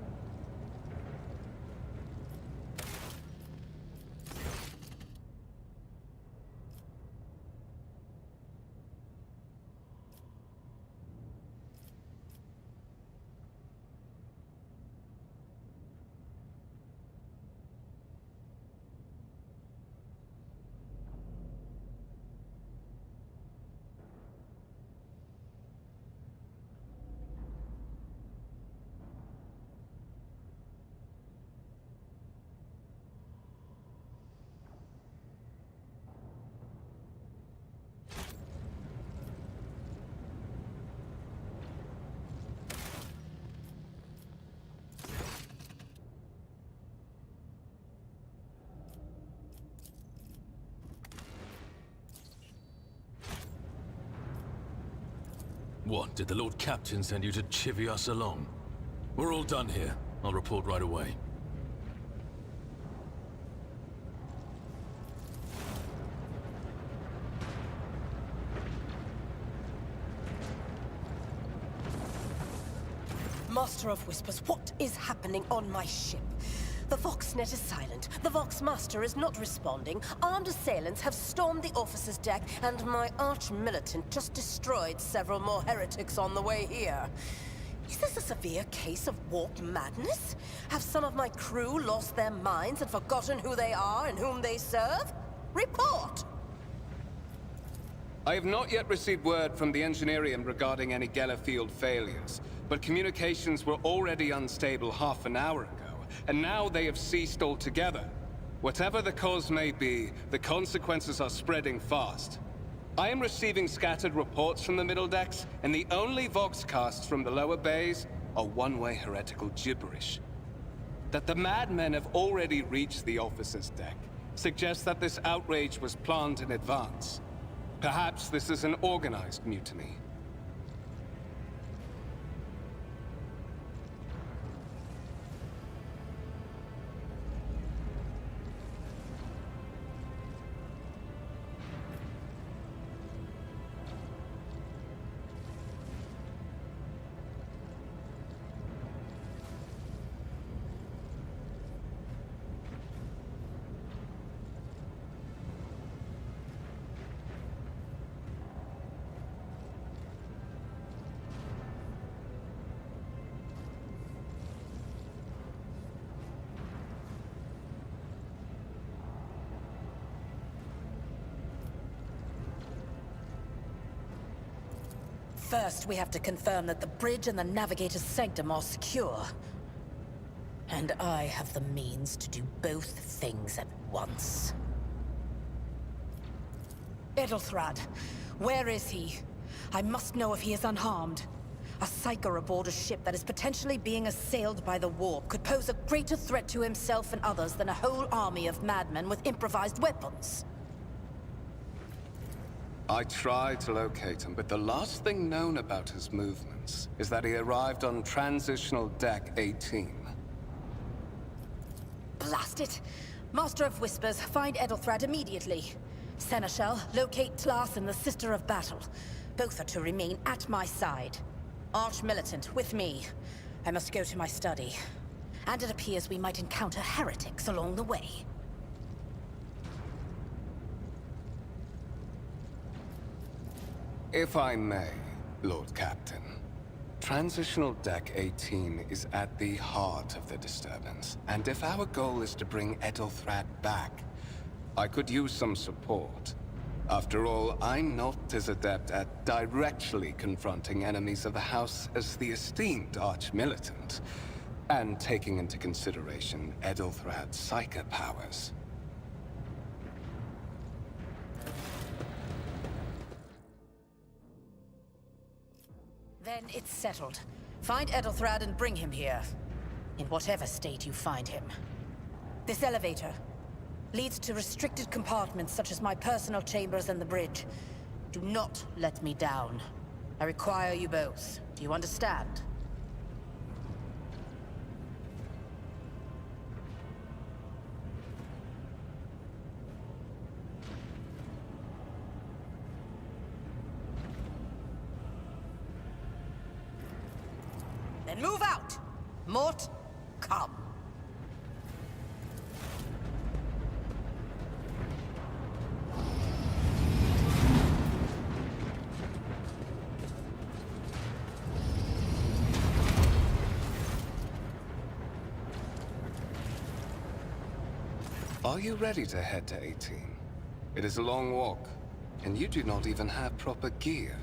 What, did the Lord Captain send you to chivvy us along? We're all done here. I'll report right away. Master of Whispers, what is happening on my ship? The Voxnet is silent. The Voxmaster is not responding. Armed assailants have stormed the officer's deck, and my arch-militant just destroyed several more heretics on the way here. Is this a severe case of warp madness? Have some of my crew lost their minds and forgotten who they are and whom they serve? Report! I have not yet received word from the Engineerium regarding any Geller field failures, but communications were already unstable half an hour ago, and now they have ceased altogether. Whatever the cause may be, the consequences are spreading fast. I am receiving scattered reports from the middle decks, and the only Voxcasts from the lower bays are one-way heretical gibberish. That the madmen have already reached the officer's deck suggests that this outrage was planned in advance. Perhaps this is an organized mutiny. First, we have to confirm that the bridge and the navigator's sanctum are secure. And I have the means to do both things at once. Edelthrad, where is he? I must know if he is unharmed. A psyker aboard a ship that is potentially being assailed by the warp could pose a greater threat to himself and others than a whole army of madmen with improvised weapons. I tried to locate him, but the last thing known about his movements is that he arrived on Transitional Deck 18. Blast it! Master of Whispers, find Edelthrad immediately. Seneschal, locate Tlas and the Sister of Battle. Both are to remain at my side. Arch-Militant, with me. I must go to my study. And it appears we might encounter heretics along the way. If I may, Lord Captain. Transitional Deck 18 is at the heart of the disturbance, and if our goal is to bring Edelthrad back, I could use some support. After all, I'm not as adept at directly confronting enemies of the House as the esteemed Arch-Militant, and taking into consideration Edelthrad's psychic powers. Then it's settled. Find Edelthrad and bring him here. In whatever state you find him. This elevator leads to restricted compartments such as my personal chambers and the bridge. Do not let me down. I require you both. Do you understand? Then move out! Mort, come. Are you ready to head to 18? It is a long walk, and you do not even have proper gear.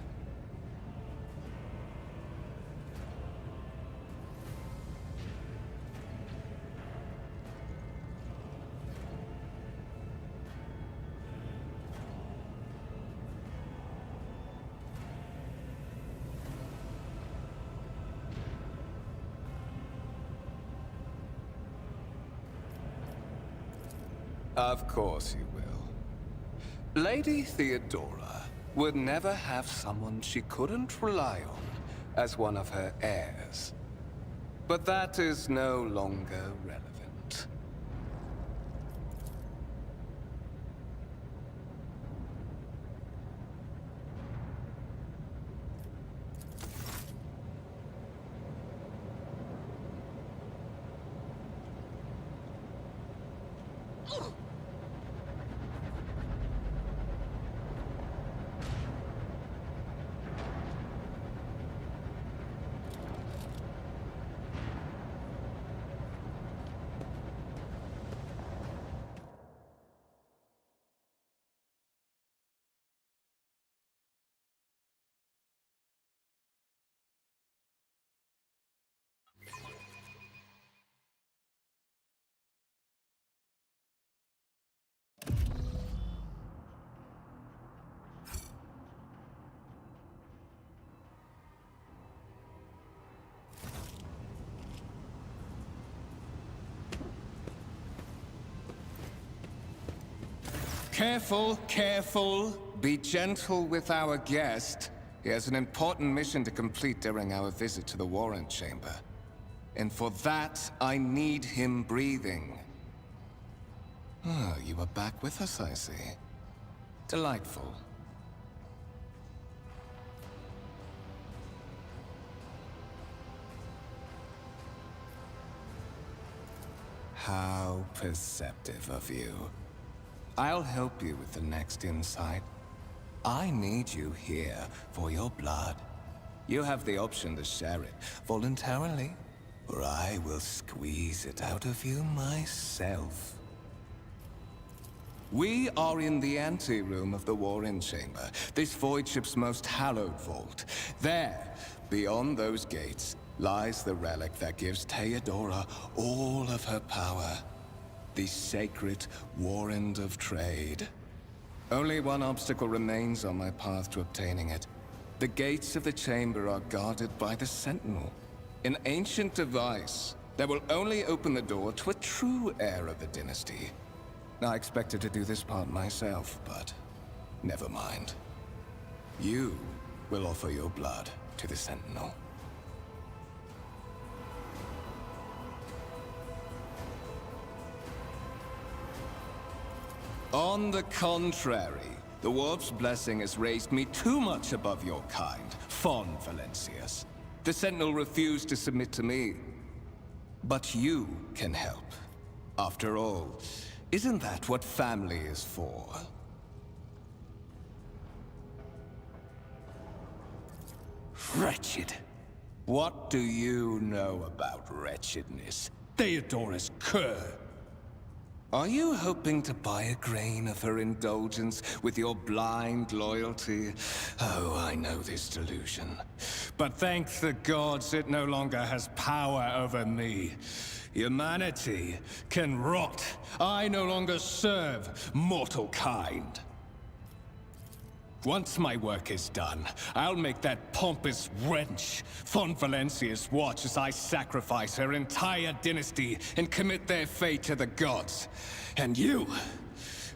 Of course you will. Lady Theodora would never have someone she couldn't rely on as one of her heirs. But that is no longer relevant. Careful, careful. Be gentle with our guest. He has an important mission to complete during our visit to the Warrant Chamber. And for that, I need him breathing. Oh, you are back with us, I see. Delightful. How perceptive of you. I'll help you with the next insight. I need you here for your blood. You have the option to share it voluntarily, or I will squeeze it out of you myself. We are in the anteroom of the Warren Chamber, this void ship's most hallowed vault. There, beyond those gates, lies the relic that gives Theodora all of her power. The sacred Warrant of Trade. Only one obstacle remains on my path to obtaining it. The gates of the chamber are guarded by the Sentinel. An ancient device that will only open the door to a true heir of the dynasty. I expected to do this part myself, but never mind. You will offer your blood to the Sentinel. On the contrary, the Warp's blessing has raised me too much above your kind, Fon Valencius. The Sentinel refused to submit to me. But you can help. After all, isn't that what family is for? Wretched. What do you know about wretchedness, Theodorus Kerr? Are you hoping to buy a grain of her indulgence with your blind loyalty? Oh, I know this delusion. But thank the gods it no longer has power over me. Humanity can rot. I no longer serve mortal kind. Once my work is done, I'll make that pompous wench, Fon Valencius, watch as I sacrifice her entire dynasty and commit their fate to the gods. And you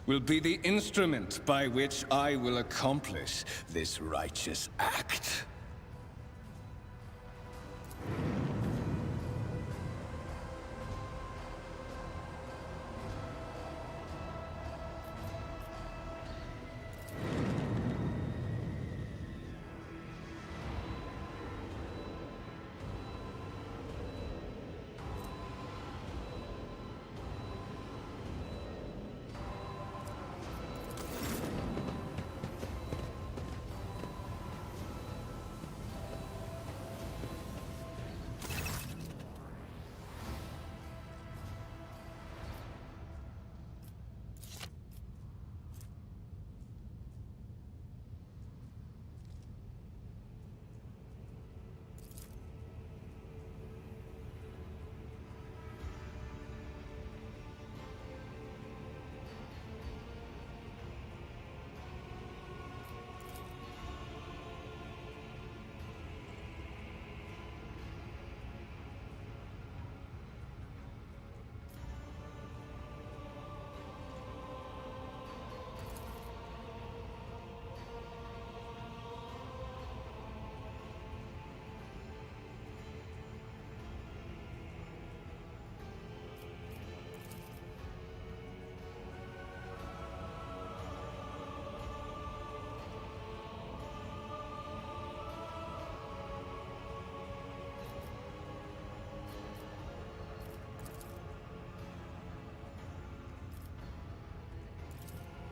will be the instrument by which I will accomplish this righteous act.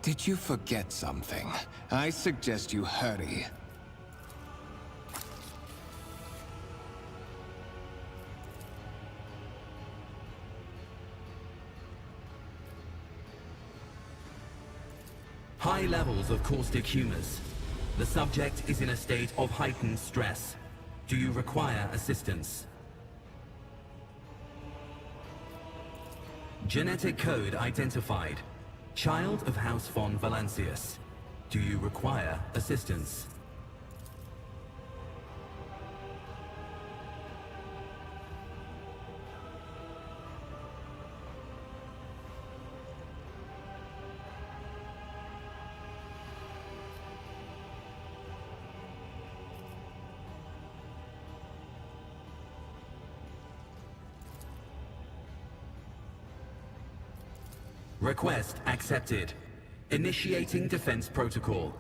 Did you forget something? I suggest you hurry. High levels of caustic humors. The subject is in a state of heightened stress. Do you require assistance? Genetic code identified. Child of House Fon Valencius. Do you require assistance? Request accepted. Initiating defense protocol.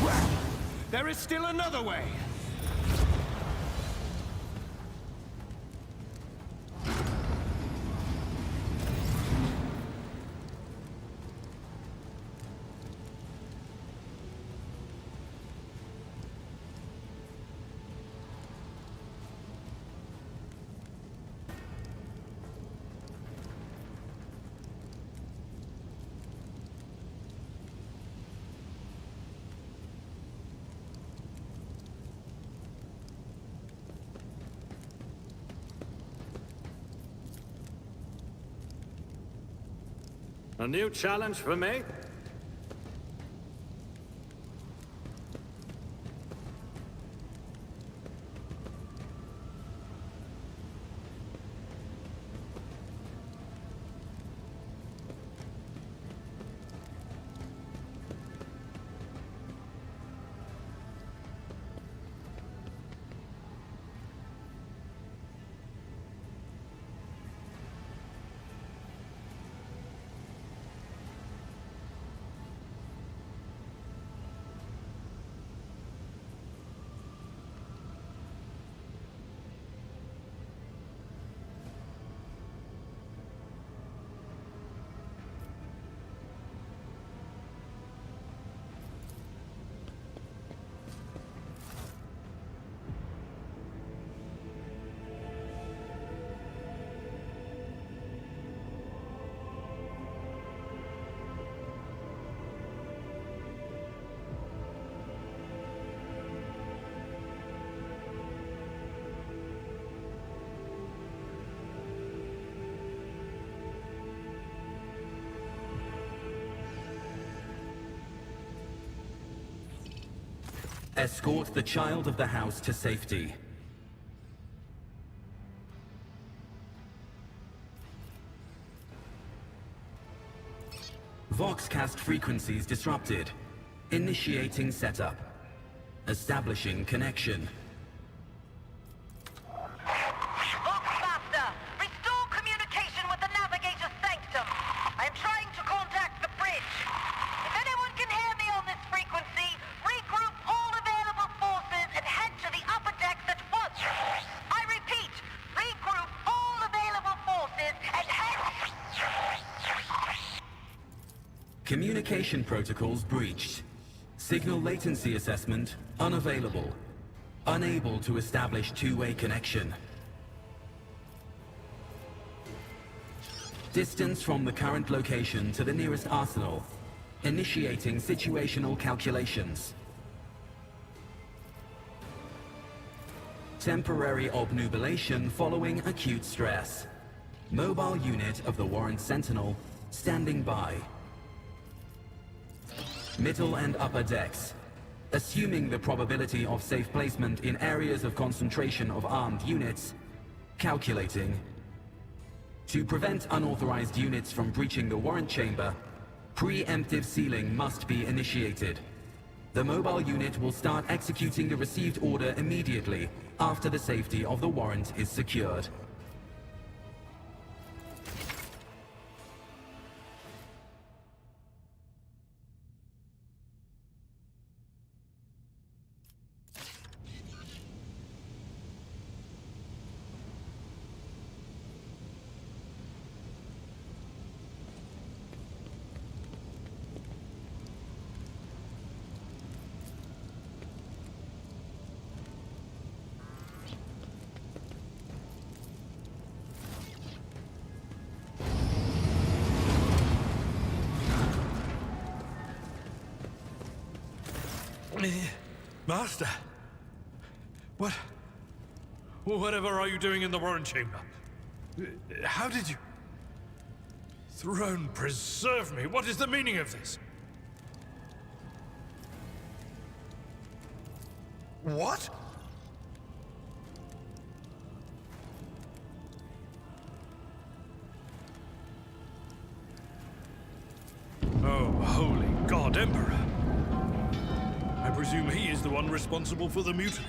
Well, there is still another way. A new challenge for me? Escort the child of the house to safety. Voxcast frequencies disrupted. Initiating setup. Establishing connection. Voxmaster, restore communication with the navigator's sanctum. I am trying to contact the bridge. If anyone can hear me on this frequency, regroup all available forces and head to the upper decks at once. I repeat, regroup all available forces and head... Communication protocols breached. Signal latency assessment unavailable. Unable to establish two-way connection. Distance from the current location to the nearest arsenal. Initiating situational calculations. Temporary obnubilation following acute stress. Mobile unit of the Warrant Sentinel standing by. Middle and upper decks. Assuming the probability of safe placement in areas of concentration of armed units. Calculating. To prevent unauthorized units from breaching the warrant chamber, preemptive sealing must be initiated. The mobile unit will start executing the received order immediately after the safety of the warrant is secured. Master! Whatever are you doing in the warrant chamber? How did you... Throne preserve me! What is the meaning of this? What? Oh, holy God, Emperor! I presume he is the one responsible for the mutiny.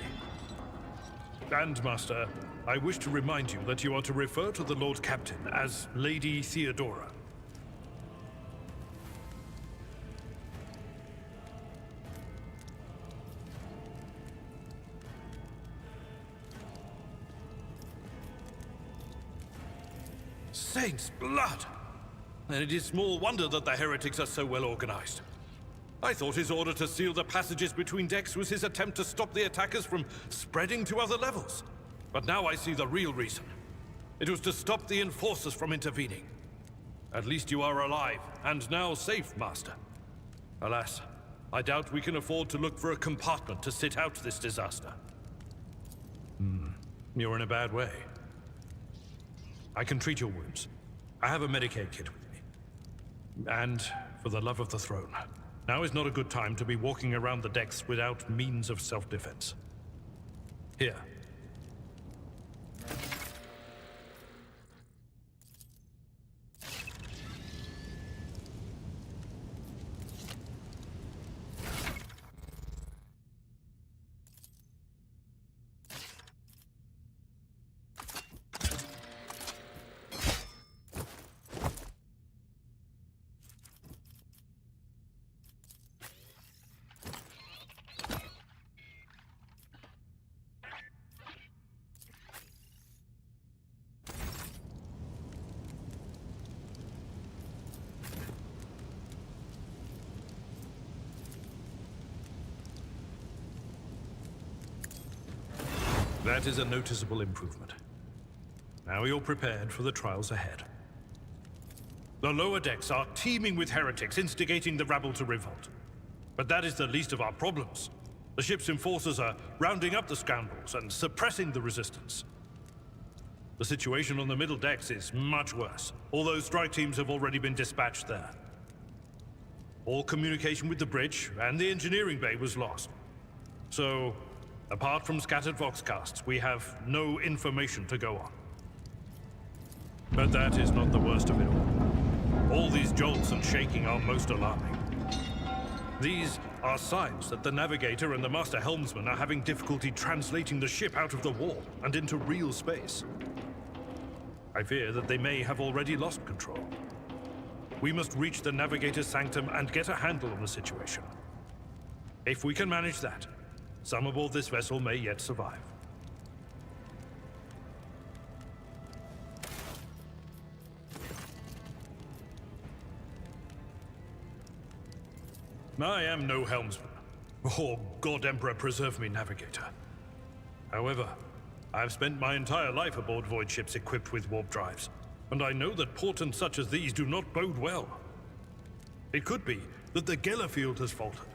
And, Master, I wish to remind you that you are to refer to the Lord Captain as Lady Theodora. Saint's blood! And it is small wonder that the heretics are so well organized. I thought his order to seal the passages between decks was his attempt to stop the attackers from spreading to other levels. But now I see the real reason. It was to stop the enforcers from intervening. At least you are alive, and now safe, Master. Alas, I doubt we can afford to look for a compartment to sit out this disaster. You're in a bad way. I can treat your wounds. I have a Medicaid kit with me. And for the love of the throne, now is not a good time to be walking around the decks without means of self-defense. Here. That is a noticeable improvement. Now you're prepared for the trials ahead. The lower decks are teeming with heretics instigating the rabble to revolt. But that is the least of our problems. The ship's enforcers are rounding up the scoundrels and suppressing the resistance. The situation on the middle decks is much worse, although strike teams have already been dispatched there. All communication with the bridge and the engineering bay was lost. So, apart from scattered voxcasts, we have no information to go on. But that is not the worst of it all. All these jolts and shaking are most alarming. These are signs that the navigator and the master helmsman are having difficulty translating the ship out of the warp and into real space. I fear that they may have already lost control. We must reach the navigator's sanctum and get a handle on the situation. If we can manage that, some aboard this vessel may yet survive. I am no helmsman, or God Emperor preserve me navigator. However, I have spent my entire life aboard void ships equipped with warp drives, and I know that portents such as these do not bode well. It could be that the Geller field has faltered.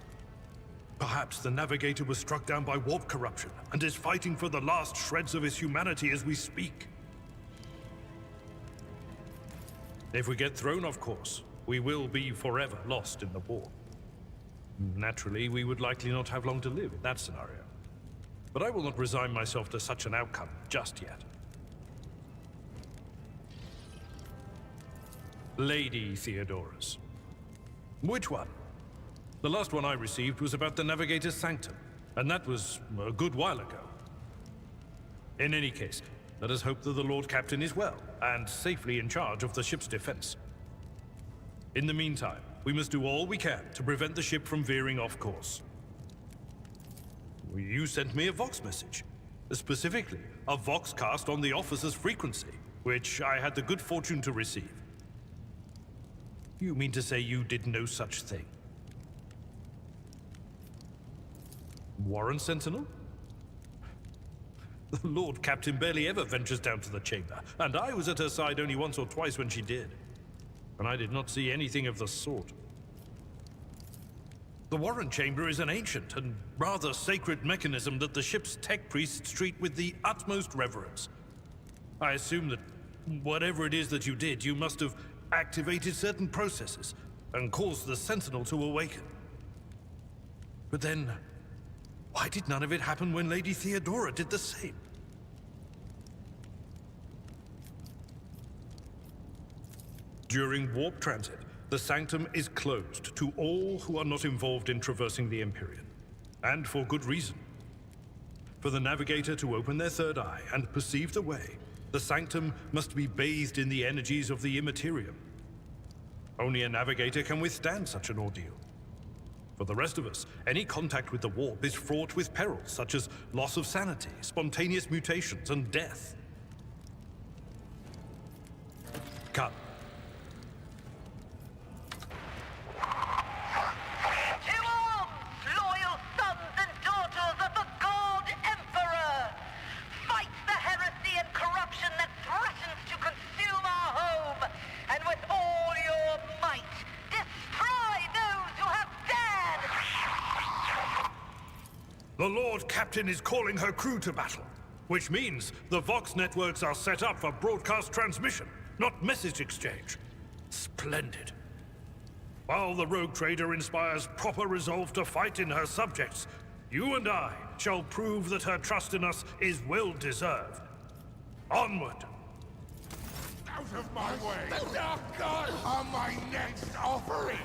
Perhaps the navigator was struck down by warp corruption and is fighting for the last shreds of his humanity as we speak. If we get thrown off course, we will be forever lost in the war. Naturally, we would likely not have long to live in that scenario. But I will not resign myself to such an outcome just yet. Lady Theodoras. Which one? The last one I received was about the Navigator's Sanctum, and that was a good while ago. In any case, let us hope that the Lord Captain is well, and safely in charge of the ship's defense. In the meantime, we must do all we can to prevent the ship from veering off course. You sent me a Vox message, specifically a Voxcast on the officer's frequency, which I had the good fortune to receive. You mean to say you did no such thing? Warren Sentinel? The Lord Captain barely ever ventures down to the chamber, and I was at her side only once or twice when she did. And I did not see anything of the sort. The Warren Chamber is an ancient and rather sacred mechanism that the ship's tech priests treat with the utmost reverence. I assume that whatever it is that you did, you must have activated certain processes and caused the Sentinel to awaken. But then, why did none of it happen when Lady Theodora did the same? During warp transit, the Sanctum is closed to all who are not involved in traversing the Empyrean. And for good reason. For the Navigator to open their third eye and perceive the way, the Sanctum must be bathed in the energies of the Immaterium. Only a Navigator can withstand such an ordeal. For the rest of us, any contact with the warp is fraught with perils such as loss of sanity, spontaneous mutations, and death. Come. The Lord Captain is calling her crew to battle, which means the Vox networks are set up for broadcast transmission, not message exchange. Splendid. While the rogue trader inspires proper resolve to fight in her subjects, you and I shall prove that her trust in us is well deserved. Onward! Out of my way! The Dark God are my next offering!